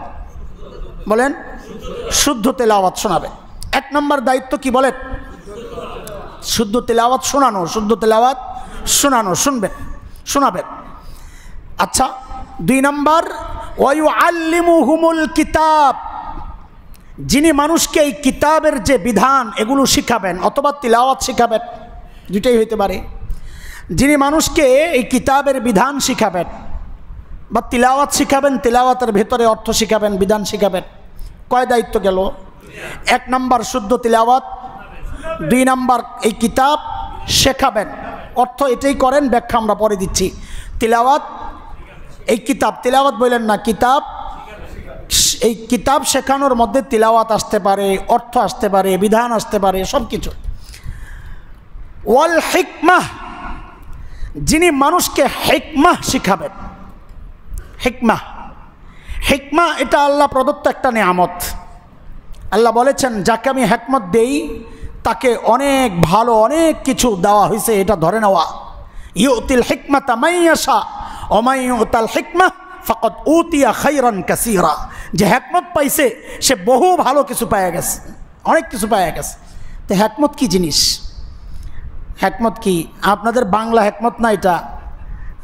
বলেন। শুদ্ধ তেলাওয়াত শোনাবেন। 1 নম্বর দায়িত্ব কি বলেন? শুদ্ধ তেলাওয়াত শোনানো, শুদ্ধ তেলাওয়াত শোনানো, শোনাবেন। আচ্ছা, 2 নম্বর ওয়ায়ুআল্লিমুহুমুল কিতাব। যিনি মানুষকে এই কিতাবের যে বিধান এগুলো শিখাবেন অথবা তিলাওয়াত শিখাবেন, দুইটাই হইতে পারে। যিনি মানুষকে এই কিতাবের বিধান শিখাবেন বা তিলাওয়াত শিখাবেন, তিলাওয়াতের ভেতরে অর্থ শিখাবেন, বিধান শিখাবেন। কয় দায়িত্ব গেল? 1 নম্বর শুদ্ধ তিলাওয়াত, 2 নম্বর এই কিতাব শেখাবেন, অর্থ এটাই করেন, ব্যাখ্যা আমরা পরে দিচ্ছি। তিলাওয়াত, এই কিতাব, তিলাওয়াত বললেন না, কিতাব, এই কিতাব শেখানোর মধ্যে তিলাওয়াত আসতে পারে, অর্থ আসতে পারে, বিধান আসতে পারে, সব কিছু। ওয়াল হিকমাহ, যিনি মানুষকে হিকমাহ শিখাবেন। হিকমাহ এটা আল্লাহ প্রদত্ত একটা নেয়ামত। আল্লাহ বলেছেন, যাকে আমি হিকমত দেই তাকে অনেক ভালো অনেক কিছু দেওয়া হয়েছে, এটা ধরে নেওয়া। ইউতিল হিকমাতা মাইয়াশা ওয়া মান ইউতাল হিকমাহ ফাকাদ উতিয়া খায়রান কাসীরা। যে হিকমত পাইছে সে বহু ভালো কিছু পায়া গেছে, অনেক কিছু পায়া গেছে। তো হিকমত কি জিনিস? হিকমত কি? আপনাদের বাংলা হিকমত না এটা।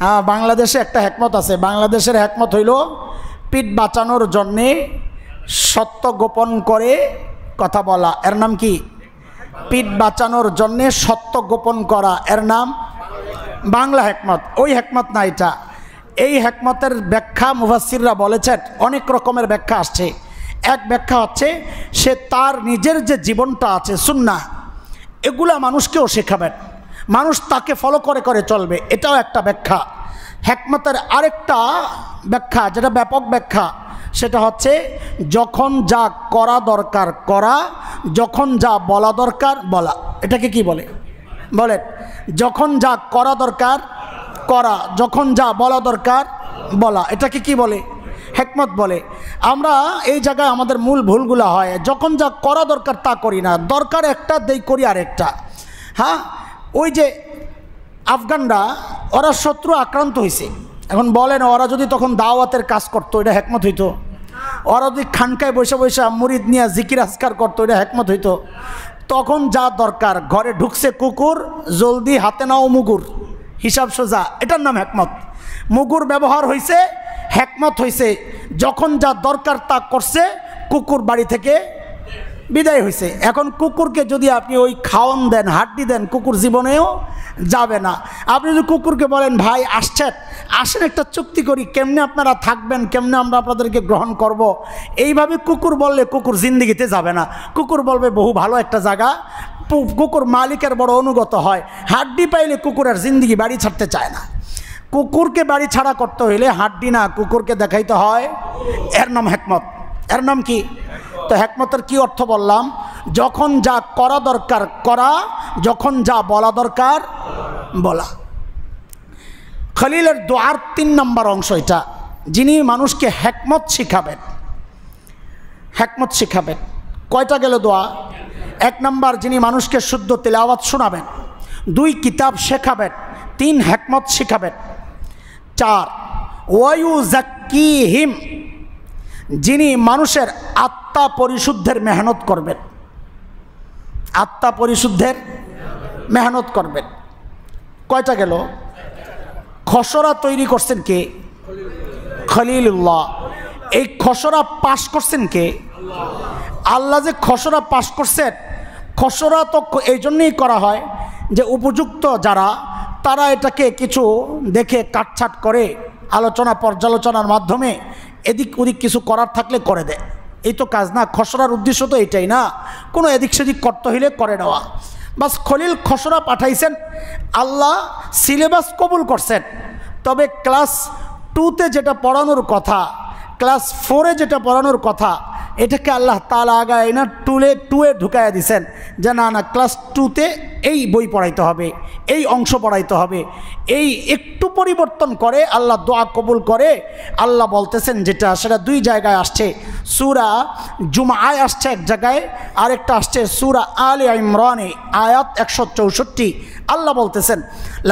হ্যাঁ, বাংলাদেশে একটা হিকমত আছে। বাংলাদেশের হিকমত হইল পিঠ বাঁচানোর জন্যে সত্য গোপন করে কথা বলা, এর নাম কি? পিঠ বাঁচানোর জন্যে সত্য গোপন করা, এর নাম বাংলা হিকমত। ওই হিকমত না এটা। এই হিকমতের ব্যাখ্যা মুফাসসিররা বলেছেন, অনেক রকমের ব্যাখ্যা আসছে। এক ব্যাখ্যা হচ্ছে সে তার নিজের যে জীবনটা আছে সুন্নাহ, এগুলা মানুষকেও শেখাবেন, মানুষ তাকে ফলো করে করে চলবে, এটাও একটা ব্যাখ্যা। হিকমতের আরেকটা ব্যাখ্যা, যেটা ব্যাপক ব্যাখ্যা, সেটা হচ্ছে যখন যা করা দরকার করা, যখন যা বলা দরকার বলা। এটাকে কি বলে? বলেন। যখন যা করা দরকার করা, যখন যা বলা দরকার বলা, এটাকে কি বলে? হিকমত বলে। আমরা এই জায়গায় আমাদের মূল ভুলগুলো হয়, যখন যা করা দরকার তা করি না, দরকার একটা দেই করি আরেকটা। হ্যাঁ, ওই যে আফগানরা, ওরা শত্রু আক্রান্ত হয়েছে, এখন বলেন ওরা যদি তখন দাওয়াতের কাজ করতো, এটা হিকমত হইতো? ওরা যদি খানকায় বসে বসে মুরিদ নিয়ে জিকির আজকার করতো, এটা হিকমত হইতো? তখন যা দরকার, ঘরে ঢুকছে কুকুর, জলদি হাতে নাও মুগুর, হিসাব সোজা, এটার নাম হিকমত। মুগুর ব্যবহার হয়েছে, হিকমত হয়েছে। যখন যা দরকার তা করছে, কুকুর বাড়ি থেকে বিদায় হয়েছে। এখন কুকুরকে যদি আপনি ওই খাওয়ান দেন, হাড্ডি দেন, কুকুর জীবনেও যাবে না। আপনি যদি কুকুরকে বলেন, ভাই আসেন একটা চুক্তি করি, কেমনে আপনারা থাকবেন, কেমনে আমরা আপনাদেরকে গ্রহণ করব, এইভাবে কুকুর বললে কুকুর জিন্দিগিতে যাবে না। কুকুর বলবে বহু ভালো একটা জায়গা, কুকুর মালিকের বড় অনুগত হয়। হাড্ডি পাইলে কুকুরের জিন্দিগি বাড়ি ছাড়তে চায় না। কুকুরকে বাড়ি ছাড়া করতে হইলে হাড্ডি না কুকুরকে দেখাইতে হয়, এর নাম হেকমত। এর নাম কি? তো হেকমতের কি অর্থ বললাম? যখন যা করা দরকার করা, যখন যা বলা দরকার বলা। খলিলের দোয়ার 3 নম্বর অংশ এটা, যিনি মানুষকে হেকমত শিখাবেন। হেকমত শিখাবেন কয়টা গেল দোয়া? 1 নম্বর যিনি মানুষকে শুদ্ধ তিলাওয়াত শোনাবেন, 2 কিতাব শেখাবেন, 3 হেকমত শিখাবেন, 4 ওয়ায়ুযাক্কিহিম যিনি মানুষের আত্মা পরিশুদ্ধের মেহনত করবেন। আত্মা পরিশুদ্ধের মেহনত করবেন। কয়টা গেল? খসড়া তৈরি করছেন কে? খলিলুল্লাহ। এই খসড়া পাশ করছেন কে? আল্লাহ। যে খসড়া পাশ করছেন, খসড়া তো এই জন্যই করা হয় যে উপযুক্ত যারা তারা এটাকে কিছু দেখে কাটছাট করে আলোচনা পর্যালোচনার মাধ্যমে এদিক ওদিক কিছু করার থাকলে করে দেয়। এই তো কাজ না, খসড়ার উদ্দেশ্য তো এটাই না, কোনো এদিক সেদিক করতে হইলে করে নেওয়া। বাস খলিল খসড়া পাঠাইছেন, আল্লাহ সিলেবাস কবুল করছেন। তবে ক্লাস 2তে যেটা পড়ানোর কথা, ক্লাস 4-এ যেটা পড়ানোর কথা, এটাকে আল্লাহ তাআলা আগায় না 2-এ ঢুকাইয়া দিছেন যে না না, ক্লাস 2তে এই বই পড়াইতে হবে, এই অংশ পড়াইতে হবে। এই একটু পরিবর্তন করে আল্লাহ দোয়া কবুল করে। আল্লাহ বলতেছেন যেটা, সেটা 2 জায়গায় আসছে। সূরা জুমআয় আসছে এক জায়গায়, আরেকটা আসছে সূরা আলে ইমরানে আয়াত 164। আল্লাহ বলতেছেন,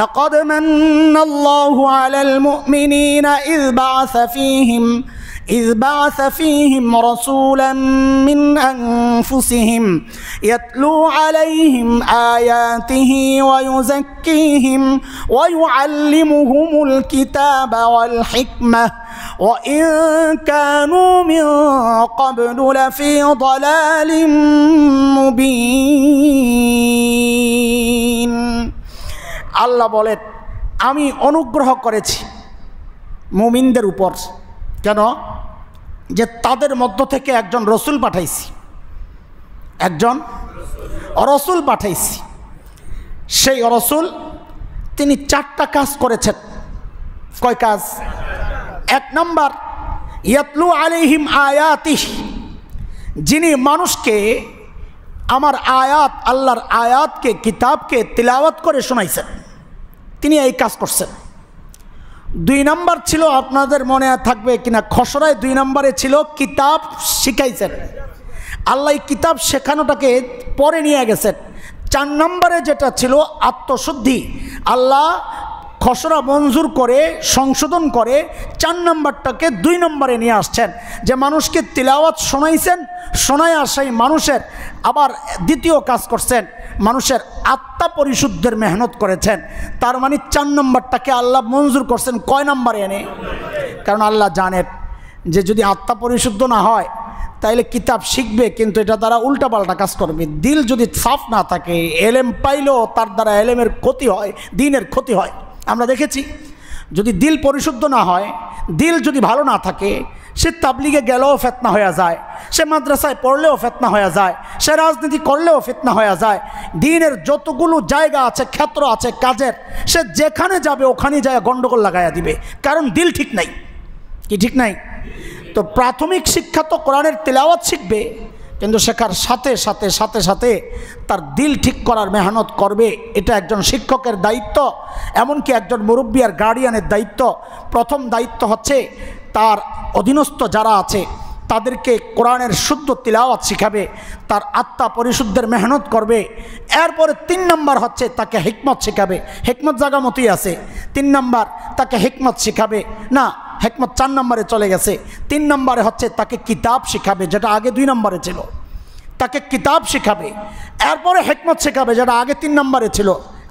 লাকাদ মান্নাল্লাহু আলাল মুমিনিনা إذ بعث فيهم رسولا من أنفسهم يتلو عليهم آياته ويزكيهم ويعلمهم الكتاب والحكمة وإن كانوا من قبل لفي ضلال مبين। আল্লাহ বলেন, আমি অনুগ্রহ করেছি মুমিনদের উপর। কেন? যে তাদের মধ্য থেকে একজন রসুল পাঠাইছি, একজন রসুল পাঠাইছি। সেই রসুল তিনি 4টা কাজ করেছেন। কয় কাজ? 1 নম্বর, ইয়াতলু আলাইহিম আয়াতিহি যিনি মানুষকে আমার আয়াত, আল্লাহর আয়াতকে, কিতাবকে তিলাওয়াত করে শোনাইছেন, তিনি এই কাজ করছেন। 2 নম্বর ছিল, আপনাদের মনে থাকবে কিনা, খসড়ায় 2 নম্বরে ছিল কিতাব শিখাইছেন। আল্লাহ কিতাব শেখানোটাকে পরে নিয়ে গেছেন। 4 নম্বরে যেটা ছিল আত্মশুদ্ধি, আল্লাহ খসড়া মঞ্জুর করে সংশোধন করে 4 নম্বরটাকে 2 নম্বরে নিয়ে আসছেন, যে মানুষকে তিলাওয়াত শোনাইছেন, শোনায় সেই মানুষের আবার দ্বিতীয় কাজ করছেন, মানুষের আত্মা পরিশুদ্ধের মেহনত করেছেন। তার মানে 4 নম্বরটাকে আল্লাহ মঞ্জুর করছেন কয় নম্বরে এনে? কারণ আল্লাহ জানেন যে যদি আত্মা পরিশুদ্ধ না হয় তাইলে কিতাব শিখবে কিন্তু এটা দ্বারা উল্টাপাল্টা কাজ করবে। দিল যদি সাফ না থাকে, এলেম পাইলেও তার দ্বারা এলেমের ক্ষতি হয়, দ্বীনের ক্ষতি হয়। আমরা দেখেছি যদি দিল পরিশুদ্ধ না হয়, দিল যদি ভালো না থাকে, সে তাবলিগে গেলেও ফিতনা হয়ে যায়, সে মাদ্রাসায় পড়লেও ফিতনা হয়ে যায়, সে রাজনীতি করলেও ফিতনা হয়ে যায়। দ্বীনের যতগুলো জায়গা আছে, ক্ষেত্র আছে কাজের, সে যেখানে যাবে ওখানে যায় গন্ডগোল লাগাইয়া দিবে, কারণ দিল ঠিক নাই। কি ঠিক নাই? তো প্রাথমিক শিক্ষা তো কোরআনের তিলাওয়াত শিখবে, কিন্তু শেখার সাথে সাথে সাথে সাথে তার দিল ঠিক করার মেহনত করবে। এটা একজন শিক্ষকের দায়িত্ব, এমনকি একজন মুরব্বী আর গার্ডিয়ানের দায়িত্ব। প্রথম দায়িত্ব হচ্ছে তার অধীনস্থ যারা আছে তাদেরকে কোরআনের শুদ্ধ তিলাওয়াত শিখাবে, তার আত্মা পরিশুদ্ধের মেহনত করবে। এরপরে 3 নম্বর হচ্ছে তাকে হিকমত শিখাবে। হিকমত জায়গা মতোই আছে। 3 নম্বর তাকে হিকমত শিখাবে না, হিকমত 4 নম্বরে চলে গেছে। 3 নম্বরে হচ্ছে তাকে কিতাব শিখাবে, যেটা আগে 2 নম্বরে ছিল। তাকে কিতাব শিখাবে, এরপরে হিকমত শিখাবে, যেটা আগে 3 নম্বরে ছিল।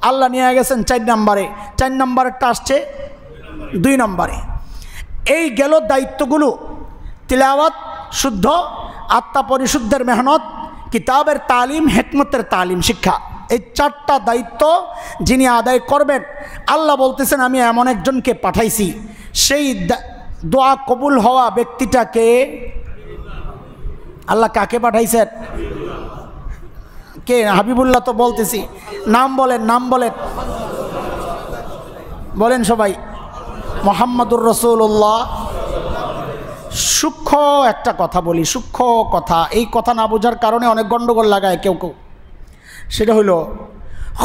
আল্লাহ নিয়ে গেছেন 4 নম্বরে। 4 নম্বরেরটা আসছে 2 নম্বরে। এই গেল দায়িত্বগুলো, তিলাওয়াত শুদ্ধ, আত্মা পরিশুদ্ধের মেহনত, কিতাবের তালিম, হিকমতের তালিম, শিক্ষা। এই 4টা দায়িত্ব যিনি আদায় করবেন, আল্লাহ বলতেছেন আমি এমন একজনকে পাঠাইছি। সেই দোয়া কবুল হওয়া ব্যক্তিটাকে আল্লাহ কাকে পাঠাইছেন? কে? হাবিবুল্লাহ তো বলতেছি, নাম বলেন, নাম বলেন, বলেন সবাই। মুহাম্মাদুর রাসূলুল্লাহ। সূক্ষ্ম একটা কথা বলি, সূক্ষ্ম কথা, এই কথা না বোঝার কারণে অনেক গণ্ডগোল লাগায় কেউ কেউ। সেটা হলো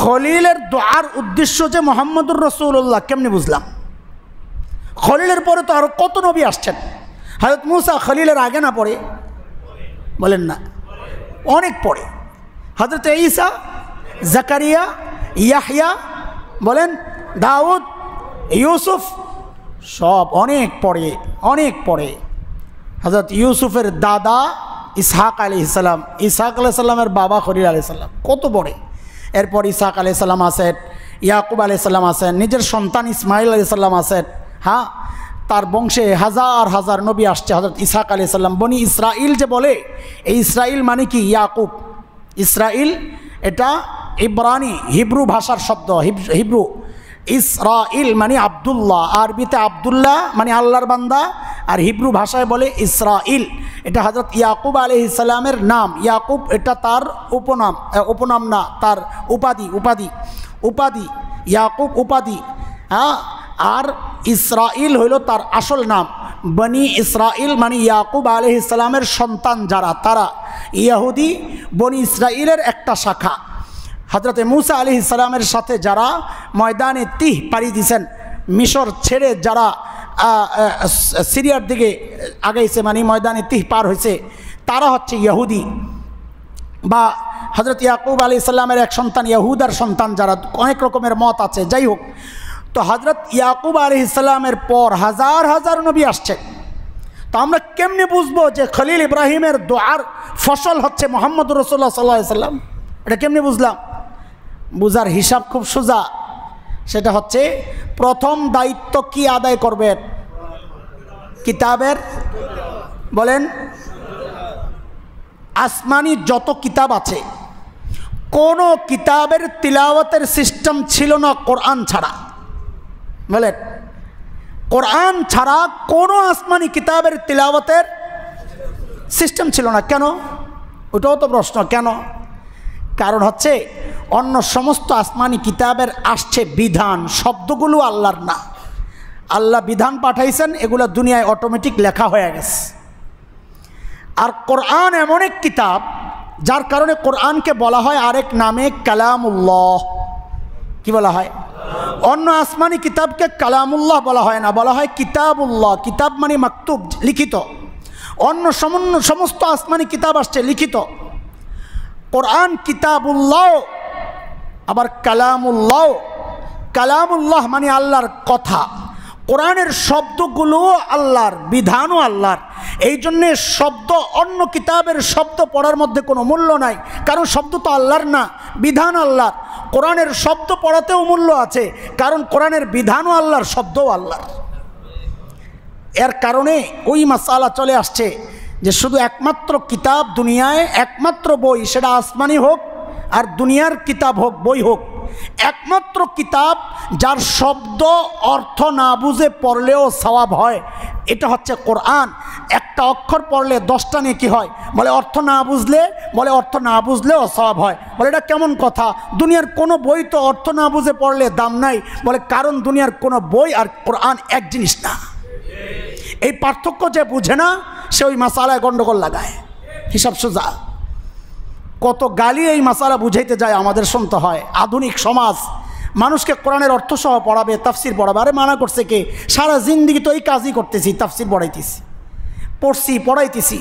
খলিলের দোয়ার উদ্দেশ্য যে মুহাম্মাদুর রাসূলুল্লাহ, কেমনে বুঝলাম? খলিলের পরে তো আরও কত নবী আসছেন। হযরত মূসা খলিলের আগে না পড়ে? বলেন না, অনেক পড়ে। হযরত ঈসা, জাকারিয়া, ইয়াহইয়া, বলেন দাউদ, ইউসুফ, সব অনেক পড়ে, অনেক পড়ে। হযরত ইউসুফের দাদা ইসহাক আলাইহিস সালাম, ইসহাক আলাইহিস সালামের বাবা খলিল আলাইহিস সালাম, কত পড়ে। এরপর ইসহাক আলাইহিস সালাম আছেন, ইয়াকুব আলাইহিস সালাম আছেন, নিজের সন্তান ইসমাইল আলাইহিস সালাম আছেন। হ্যাঁ, তার বংশে হাজার হাজার নবী আসছে। হযরত ইসহাক আলাইহিস সালাম, বনি ইসরাইল যে বলে, এই ইসরাইল মানে কি? ইয়াকুব। ইসরাইল এটা ইব্রানি হিব্রু ভাষার শব্দ, হিব্রু। ইসরাইল মানে আব্দুল্লাহ, আরবিতে আব্দুল্লাহ মানে আল্লাহর বান্দা, আর হিব্রু ভাষায় বলে ইসরাইল। এটা হযরত ইয়াকুব আলাইহিস সালামের নাম। ইয়াকুব এটা তার উপনাম, উপনাম না, তার উপাধি। ইয়াকুব উপাধি। হ্যাঁ, আর ইসরাইল হইল তার আসল নাম। বনি ইসরাইল মানে ইয়াকুব আলাইহিস সালামের সন্তান যারা, তারা ইহুদি বনি ইসরাইলের একটা শাখা। হযরতে মূসা আলাইহিস সালামের সাথে যারা ময়দানে তিহ পাড়ি দিয়েছেন, মিশর ছেড়ে যারা সিরিয়ার দিকে আগাইছে, মানে ময়দানে তিহ পার হয়েছে, তারা হচ্ছে ইহুদি। বা হযরত ইয়াকুব আলাইহিস সালামের এক সন্তান ইহুদার সন্তান যারা, অনেক রকমের মত আছে। যাই হোক, তো হযরত ইয়াকুব আলাইহিস সালামের পর হাজার হাজার নবী আসছে। তো আমরা কেমনে বুঝবো যে খলিল ইব্রাহিমের দোয়ার ফসল হচ্ছে মুহাম্মদুর রাসূলুল্লাহ সাল্লাল্লাহু আলাইহি সাল্লাম? এটা কেমনে বুঝলাম? বুঝার হিসাব খুব সোজা। সেটা হচ্ছে, প্রথম দায়িত্ব কি আদায় করবেন? কিতাবের, বলেন, আসমানি যত কিতাব আছে, কোন কিতাবের তিলাওয়াতের সিস্টেম ছিল না কোরআন ছাড়া। বলেন, কোরআন ছাড়া কোনো আসমানি কিতাবের তিলাওয়াতের সিস্টেম ছিল না। কেন? ওটাও তো প্রশ্ন, কেন? কারণ হচ্ছে, অন্য সমস্ত আসমানি কিতাবের আসছে বিধান, শব্দগুলো আল্লাহর না। আল্লাহ বিধান পাঠাইছেন, এগুলো দুনিয়ায় অটোমেটিক লেখা হয়ে গেছে। আর কোরআন এমন এক কিতাব, যার কারণে কোরআনকে বলা হয় আরেক নামে কালামুল্লাহ। কি বলা হয়? অন্য আসমানি কিতাবকে কালামুল্লাহ বলা হয় না, বলা হয় কিতাবুল্লাহ। কিতাব মানে মাকতুব, লিখিত। অন্য সমস্ত আসমানি কিতাব আসছে লিখিত। কোরআন কিতাবুল্লাহ, আবার কালামুল্লাহ। কালামুল্লাহ মানে আল্লাহর কথা। কোরআনের শব্দগুলো আল্লাহর, বিধানও আল্লাহর। এই জন্যে শব্দ, অন্য কিতাবের শব্দ পড়ার মধ্যে কোনো মূল্য নাই, কারণ শব্দ তো আল্লাহর না, বিধান আল্লাহর। কোরআনের শব্দ পড়াতেও মূল্য আছে, কারণ কোরআনের বিধানও আল্লাহর, শব্দও আল্লাহর। এর কারণে ওই মাসালা চলে আসছে যে শুধু একমাত্র কিতাব দুনিয়ায়, একমাত্র বই, সেটা আসমানি হোক আর দুনিয়ার কিতাব হোক, বই হোক, একমাত্র কিতাব যার শব্দ অর্থ না বুঝে পড়লেও সওয়াব হয়, এটা হচ্ছে কোরআন। একটা অক্ষর পড়লে 10টা নেকি হয়। বলে অর্থ না বুঝলে, বলে অর্থ না বুঝলেও সওয়াব হয়। বলে এটা কেমন কথা? দুনিয়ার কোনো বই তো অর্থ না বুঝে পড়লে দাম নাই। বলে কারণ দুনিয়ার কোনো বই আর কোরআন এক জিনিস না। এই পার্থক্য যে বুঝে না, সে ওই মাসালায় গন্ডগোল লাগায়। হিসাব সোজা। কত গালি এই মাসালা বুঝাইতে যায় আমাদের শুনতে হয়। আধুনিক সমাজ মানুষকে কোরআনের অর্থসহ পড়াবে, তাফসির পড়াবে। আরে মানা করছে কে? সারা জিন্দিগি তো এই কাজই করতেছি, তাফসির পড়াইতেছি, পড়ছি, পড়াইতেছি,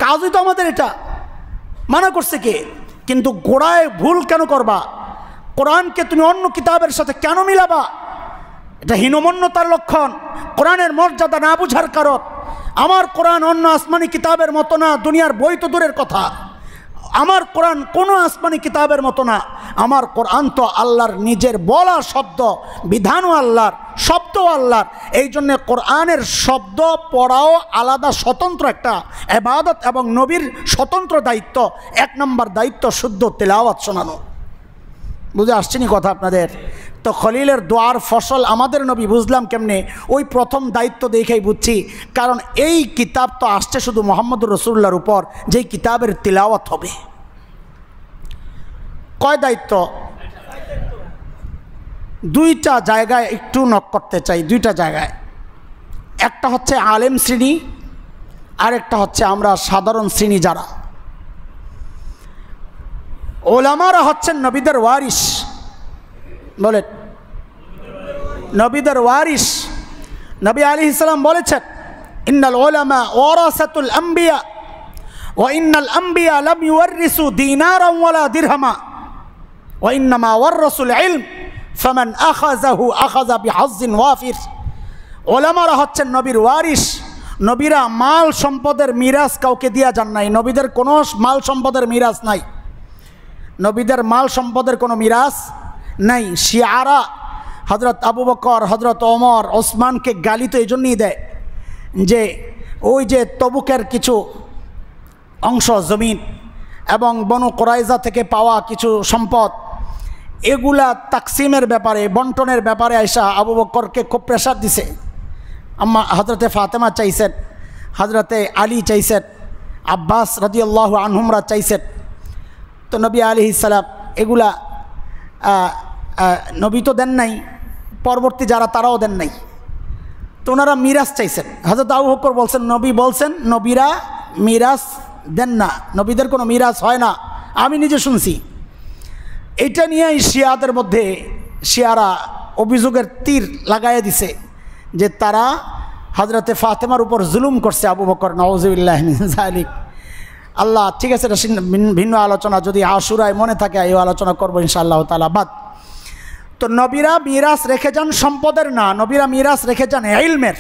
কাজই তো আমাদের এটা। মানা করছে কে? কিন্তু গোড়ায় ভুল কেন করবা? কোরআনকে তুমি অন্য কিতাবের সাথে কেন মিলাবা? এটা হীনমন্যতার লক্ষণ, কোরআনের মর্যাদা না বুঝার কারণ। আমার কোরআন অন্য আসমানি কিতাবের মতো না, দুনিয়ার বই তো দূরের কথা। আমার কোরআন কোনো আসমানি কিতাবের মতো না। আমার কোরআন তো আল্লাহর নিজের বলা শব্দ, বিধানও আল্লাহর, শব্দও আল্লাহর। এই জন্যে কোরআনের শব্দ পড়াও আলাদা স্বতন্ত্র একটা ইবাদত এবং নবীর স্বতন্ত্র দায়িত্ব। 1 নম্বর দায়িত্ব শুদ্ধ তেলাওয়াত শোনানো। বুঝে আসছেনি কথা আপনাদের? তো খলিলের দোয়ার ফসল আমাদের নবী বুঝলাম কেমনে? ওই প্রথম দায়িত্ব দেখেই বুঝছি। কারণ এই কিতাব তো আসছে শুধু মুহাম্মদুর রাসূলুল্লাহর উপর, যেই কিতাবের তিলাওয়াত হবে। কয় দায়িত্ব? 2টা জায়গায় একটু নক করতে চাই, 2টা জায়গায়। একটা হচ্ছে আলেম শ্রেণী, আরেকটা হচ্ছে আমরা সাধারণ শ্রেণী যারা। ওলামারা হচ্ছেন নবীদের ওয়ারিস। বলেন, নবীদের ওয়ারিস। নবী আলাইহিস সালাম বলেছেন, ইন্নাল উলামা ওয়ারাসাতুল আম্বিয়া ওয়া ইন্নাল আম্বিয়া লাম ইউওয়ারিসু দিনারান ওয়ালা দিরহামা ওয়া ইন্নামা ওয়ারাসুল ইলম ফামান আখাযাহু আখাযা বিহাজ্জিন ওয়াফির। ওলামারা হচ্ছেন নবীর ওয়ারিস। নবীরা মাল সম্পদের মিরাস কাউকে দিয়া যান নাই। নবীদের কোনো মাল সম্পদের মিরাস নাই। নবীদের মাল সম্পদের কোনো মিরাস নাই। শিয়ারা হযরত আবু বকর, হযরত ওমর, ওসমানকে গালি তো এই জন্যই দেয় যে ওই যে তবুকের কিছু অংশ জমিন এবং বনু কুরাইজা থেকে পাওয়া কিছু সম্পদ, এগুলা তাকসিমের ব্যাপারে, বন্টনের ব্যাপারে আয়সা আবু বকরকে খুব প্রেশার দিছে। আম্মা হযরতে ফাতেমা চাইছেন, হযরতে আলী চাইছেন, আব্বাস রাদিয়াল্লাহু আনহুমরা চাইছেন। তো নবী আলাইহিস সালাম এগুলা নবী তো দেন নাই, পরবর্তী যারা তারাও দেন নাই। তো ওনারা মিরাস চাইছেন। হযরত আবু বকর বলছেন, নবী বলছেন নবীরা মিরাস দেন না, নবীদের কোনো মিরাস হয় না, আমি নিজে শুনছি। এইটা নিয়েই শিয়াদের মধ্যে শিয়ারা অভিযোগের তীর লাগাইয়া দিছে যে তারা হযরতে ফাতেমার উপর জুলুম করছে আবু বকর, নাউযুবিল্লাহি মিন যালিক। আল্লাহ, ঠিক আছে, এটা ভিন্ন আলোচনা, যদি আশুরায় মনে থাকে এই আলোচনা করবো ইনশাআল্লাহ তাআলা বাদ। তো নবীরা মিরাস রেখে যান সম্পদের না, নবীরা মিরাস রেখে যান ইলমের।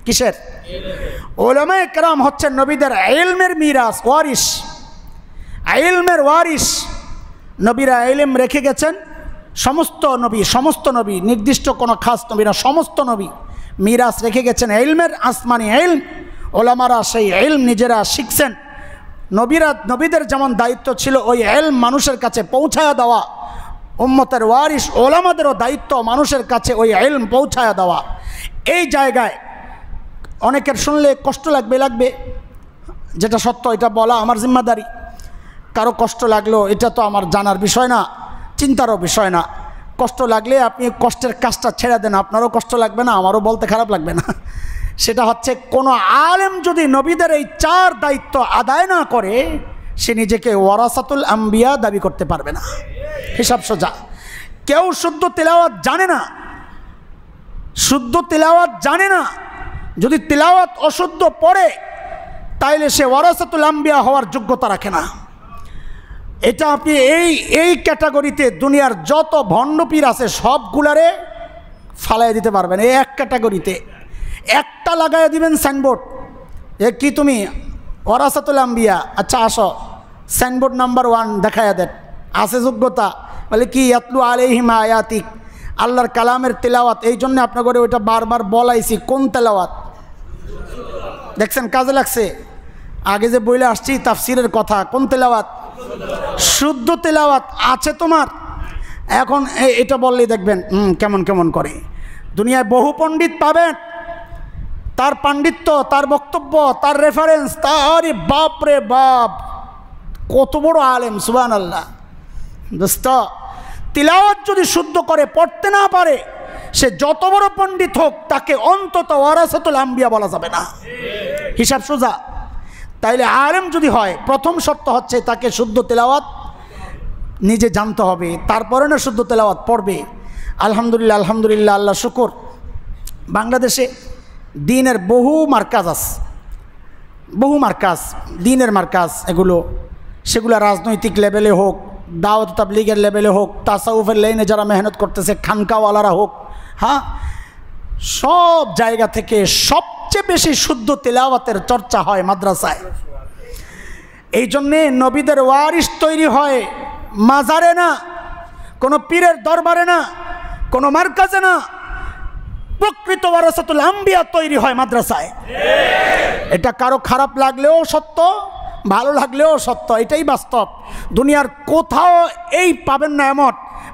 কিসের? উলামায়ে কেরাম হচ্ছেন নবীদের ইলমের মিরাস, ওয়ারিস, ইলমের ওয়ারিস। নবীরা ইলম রেখে গেছেন। সমস্ত নবী, নির্দিষ্ট কোনো খাস নবী না, সমস্ত নবী মিরাস রেখে গেছেন ইলমের, আসমানি ইলম। ওলামারা সেই ইলম নিজেরা শিখছেন। নবীদের যেমন দায়িত্ব ছিল ওই ইলম মানুষের কাছে পৌঁছায়া দেওয়া, উম্মতের ওয়ারিস ওলামাদেরও দায়িত্ব মানুষের কাছে ওই ইলম পৌঁছায়া দেওয়া। এই জায়গায় অনেকের শুনলে কষ্ট লাগবে, যেটা সত্য এটা বলা আমার জিম্মাদারি। কারো কষ্ট লাগলো এটা তো আমার জানার বিষয় না, চিন্তারও বিষয় না। কষ্ট লাগলে আপনি কষ্টের কাজটা ছেড়ে দেন, আপনারও কষ্ট লাগবে না, আমারও বলতে খারাপ লাগবে না। সেটা হচ্ছে কোনো আলেম যদি নবীদের এই 4 দায়িত্ব আদায় না করে, সে নিজেকে ওয়ারাসাতুল আম্বিয়া দাবি করতে পারবে না। হিসাব সোজা। কেউ শুদ্ধ তিলাওয়াত জানে না, যদি তিলাওয়াত অশুদ্ধ পড়ে তাইলে সে ওয়ারাসাতুল আম্বিয়া হওয়ার যোগ্যতা রাখে না। এটা আপনি এই ক্যাটাগরিতে দুনিয়ার যত ভণ্ডপীর আছে সবগুলারে ফালাই দিতে পারবেন। এই এক ক্যাটাগরিতে একটা লাগাই দিবেন সাইনবোর্ড, কি তুমি ওয়ারাসাতুল আম্বিয়া, আচ্ছা আসো, সাইনবোর্ড নাম্বার 1 দেখায়া দেন, আছে যোগ্যতা। বলে কি? ইয়াতলু আলাইহিম আয়াতিক, আল্লাহর কালামের তেলাওয়াত। এই জন্য আপনার করে ওইটা বারবার বলাইছি, কোন তেলাওয়াত দেখছেন কাজে লাগছে? আগে যে বইলে আসছি তাফসিরের কথা, কোন তেলাওয়াত? শুদ্ধ তেলাওয়াত আছে তোমার। এখন এটা বললেই দেখবেন কেমন কেমন করে। দুনিয়ায় বহু পণ্ডিত পাবেন, তার পাণ্ডিত্য, তার বক্তব্য, তার রেফারেন্স, তার বাপ রে বাপ, কত বড় আলেম, সুবহানাল্লাহ। দোস্ত, তিলাওয়াত যদি শুদ্ধ করে পড়তে না পারে, সে যত বড় পণ্ডিত হোক, তাকে অন্তত ওয়ারাসাতুল আম্বিয়া বলা যাবে না। হিসাব সোজা। তাইলে আলেম যদি হয়, প্রথম শর্ত হচ্ছে তাকে শুদ্ধ তেলাওয়াত নিজে জানতে হবে, তারপরে না শুদ্ধ তেলাওয়াত পড়বে। আলহামদুলিল্লাহ, আল্লাহ শুকর, বাংলাদেশে দ্বীনের বহু মার্কাজ আছে, বহু মার্কাজ, দ্বীনের মার্কাজ। সেগুলো রাজনৈতিক লেভেলে হোক, দাওয়াত তাবলীগের লেভেলে হোক, তাসাউফের লাইনে যারা মেহনত করতেছে, খানকাওয়ালারা হোক, হ্যাঁ, সব জায়গা থেকে সবচেয়ে বেশি শুদ্ধ তেলাওয়াতের চর্চা হয় মাদ্রাসায়। এই জন্যে নবীদের ওয়ারিস তৈরি হয় মাজারে না, কোনো পীরের দরবারে না, কোনো মার্কাজে না। প্রকৃত ওয়ারাসাতুল আম্বিয়া তৈরি হয় মাদ্রাসায়। এটা কারো খারাপ লাগলেও সত্য, ভালো লাগলেও সত্য, এটাই বাস্তব। দুনিয়ার কোথাও এই পাবেন না এমন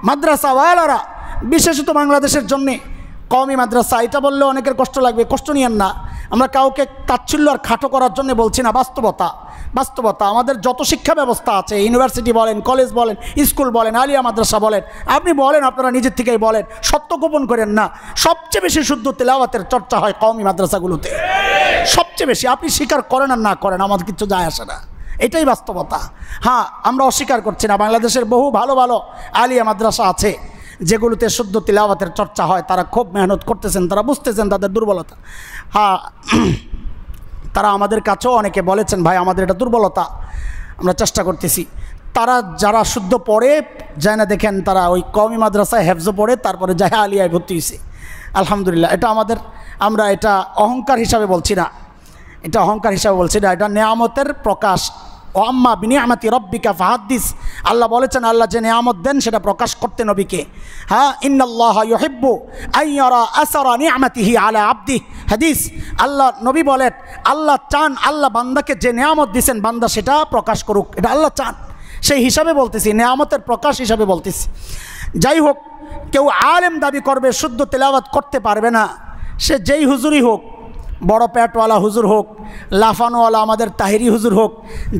মাদ্রাসাওয়ালারা, বিশেষত বাংলাদেশের জন্যে কওমি মাদ্রাসা। এটা বললে অনেকের কষ্ট লাগবে, কষ্ট নিয়েন না। আমরা কাউকে তাচ্ছিল্য আর খাটো করার জন্য বলছি না, বাস্তবতা। বাস্তবতা আমাদের যত শিক্ষা ব্যবস্থা আছে, ইউনিভার্সিটি বলেন, কলেজ বলেন, স্কুল বলেন, আলিয়া মাদ্রাসা বলেন, আপনি বলেন, আপনারা নিজের থেকেই বলেন, সত্য গোপন করেন না। সবচেয়ে বেশি শুদ্ধ তেলাওয়াতের চর্চা হয় কওমি মাদ্রাসাগুলোতে, সবচেয়ে বেশি। আপনি স্বীকার করেন আর না করেন, আমাদের কিছু যায় আসে না, এটাই বাস্তবতা। হ্যাঁ, আমরা অস্বীকার করছি না, বাংলাদেশের বহু ভালো ভালো আলিয়া মাদ্রাসা আছে যেগুলোতে শুদ্ধ তিলাওয়াতের চর্চা হয়। তারা খুব মেহনত করতেছেন, তারা বুঝতেছেন তাদের দুর্বলতা। হ্যাঁ, তারা আমাদের কাছেও অনেকে বলেছেন, ভাই আমাদের এটা দুর্বলতা, আমরা চেষ্টা করতেছি। তারা যারা শুদ্ধ পড়ে যায় না, দেখেন তারা ওই কওমি মাদ্রাসায় হেফজো পড়ে তারপরে যায় আলিয়ায় ভর্তি হয়েছে। আলহামদুলিল্লাহ, এটা আমাদের, আমরা এটা অহংকার হিসাবে বলছি না, এটা অহংকার হিসাবে বলছি না, এটা নেয়ামতের প্রকাশ। ও আম্মা বিনিয়ামতি রব্বিকা ফাহাদ্দিস, আল্লাহ বলেছেন, আল্লাহ যে নেয়ামত দেন সেটা প্রকাশ করতে নবীকে। হ্যাঁ, ইন্নাল্লাহা ইউহিব্বু আইয়ারা আসরা নিয়ামাতিহি আলা আবদি, হাদিস। আল্লাহ নবী বলেন, আল্লাহ চান আল্লাহ বান্দাকে যে নেয়ামত দিয়েছেন বান্দা সেটা প্রকাশ করুক, এটা আল্লাহ চান। সেই হিসাবে বলতেছি, নেয়ামতের প্রকাশ হিসাবে বলতেছি। যাই হোক, কেউ আলেম দাবি করবে শুদ্ধ তেলাওয়াত করতে পারবে না, সে যেই হুজুরই হোক, বড় পেটওয়ালা হুজুর হোক, লাফানোওয়ালা আমাদের তাহিরি হুজুর হোক,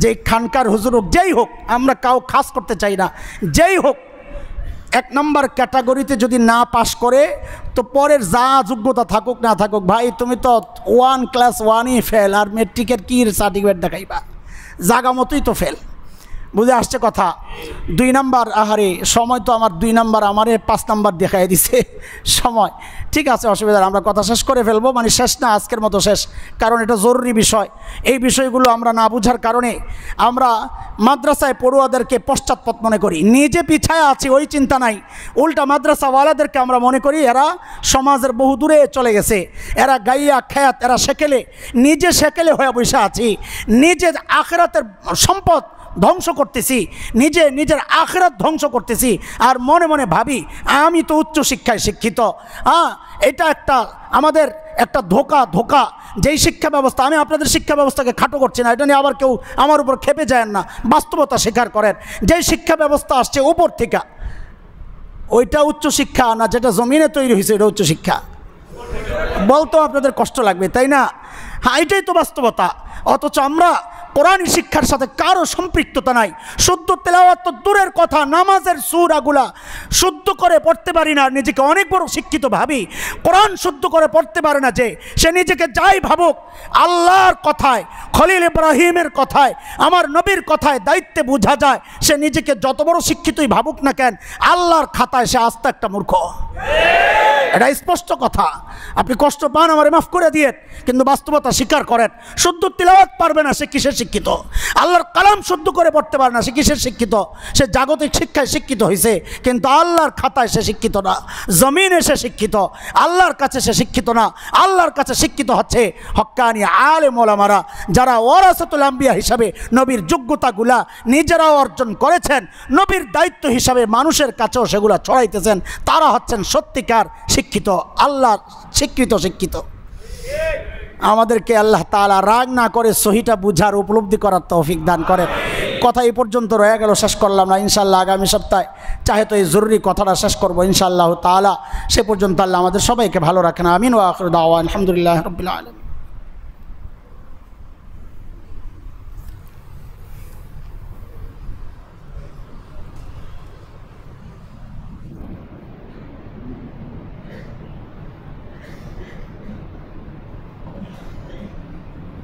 যেই খানকার হুজুর হোক, যেই হোক, আমরা কাউ খাস করতে চাই না, যেই হোক, এক নম্বর ক্যাটাগরিতে যদি না পাশ করে তো পরের যা যোগ্যতা থাকুক না থাকুক, ভাই তুমি তো 1 ক্লাস 1ই ফেল, আর মেট্রিকের কী সার্টিফিকেট দেখাইবা, জাগা মতোই তো ফেল। বুঝে আসছে কথা? 2 নাম্বার, আহারে সময় তো আমার 2 নাম্বার, আমারে 5 নাম্বার দেখাই দিছে সময়। ঠিক আছে, অসুবিধা, আমরা কথা শেষ করে ফেলবো, মানে শেষ না, আজকের মতো শেষ, কারণ এটা জরুরি বিষয়। এই বিষয়গুলো আমরা না বুঝার কারণে আমরা মাদ্রাসায় পড়ুয়াদেরকে পশ্চাৎপদ মনে করি, নিজে পিছায় আছি ওই চিন্তা নাই, উল্টা মাদ্রাসাওয়ালাদেরকে আমরা মনে করি এরা সমাজের বহু দূরে চলে গেছে, এরা গাইয়া খেয়াত, এরা সেকেলে, নিজে সেকেলে হয়ে বসে আছি, নিজে আখিরাতের সম্পদ ধ্বংস করতেছি, নিজের আখিরাত ধ্বংস করতেছি, আর মনে মনে ভাবি আমি তো উচ্চ শিক্ষায় শিক্ষিত। হ্যাঁ, এটা একটা আমাদের একটা ধোকা। যেই শিক্ষা ব্যবস্থা, আমি আপনাদের শিক্ষা ব্যবস্থাকে খাটো করছি না, এটা নিয়ে আবার কেউ আমার উপর খেপে যায় না, বাস্তবতা স্বীকার করেন। যেই শিক্ষা ব্যবস্থা আসছে উপর থেকে, ওইটা উচ্চ শিক্ষা না, যেটা জমিনে তৈরি হয়েছে এটা উচ্চ শিক্ষা। বলতেও আপনাদের কষ্ট লাগবে, তাই না? হ্যাঁ, এটাই তো বাস্তবতা। অথচ আমরা কোরআনী শিক্ষার সাথে কারো সম্পৃক্ততা নাই। শুদ্ধ তেলাওয়াত তো দূরের কথা, নামাজের সূরাগুলা শুদ্ধ করে পড়তে পারি না, নিজেকে অনেক বড় শিক্ষিত ভাবি। কোরআন শুদ্ধ করে পড়তে পারে না যে, সে নিজেকে যাই ভাবুক, আল্লাহর কথায়, খলিল ইব্রাহিমের কথায়, আমার নবীর কথায় দায়িত্বে বোঝা যায়, সে নিজেকে যত বড় শিক্ষিতই ভাবুক না কেন, আল্লাহর খাতায় সে আস্ত একটা মূর্খ। এটা স্পষ্ট কথা। আপনি কষ্ট পান, আমার মাফ করে দিয়ে, কিন্তু বাস্তবতা স্বীকার করেন। শুদ্ধ তিলাওয়াত পারবে না, সে কিসের শিক্ষিত? আল্লাহর কালাম শুদ্ধ করে পড়তে পারে না, সে কিসের শিক্ষিত? সে জাগতিক শিক্ষায় শিক্ষিত হয়েছে, কিন্তু আল্লাহর খাতায় সে শিক্ষিত না, জমিনে সে শিক্ষিত, আল্লাহর কাছে সে শিক্ষিত না। আল্লাহর কাছে শিক্ষিত হচ্ছে হক্কানি আলেম ওলামারা, যারা ওয়ারাসাতুল আম্বিয়া হিসাবে নবীর যোগ্যতাগুলা নিজেরাও অর্জন করেছেন, নবীর দায়িত্ব হিসাবে মানুষের কাছেও সেগুলা ছড়াইতেছেন। তারা হচ্ছেন সত্যিকার শিক্ষিত, আল্লাহ শিক্ষিত। আমাদেরকে আল্লাহ তাআলা রাগ না করে সহিটা বুঝার, উপলব্ধি করার তৌফিক দান করেন। কথা এই পর্যন্ত রয়ে গেল, শেষ করলাম না। ইনশাআল্লাহ আগামী সপ্তাহে চাহে তো এই জরুরি কথাটা শেষ করবো ইনশাআল্লাহ তাআলা। সে পর্যন্ত আল্লাহ আমাদের সবাইকে ভালো রাখেন। আমিন ওয়া আখিরু দাওয়ানা আলহামদুলিল্লাহি রাব্বিল আলামিন।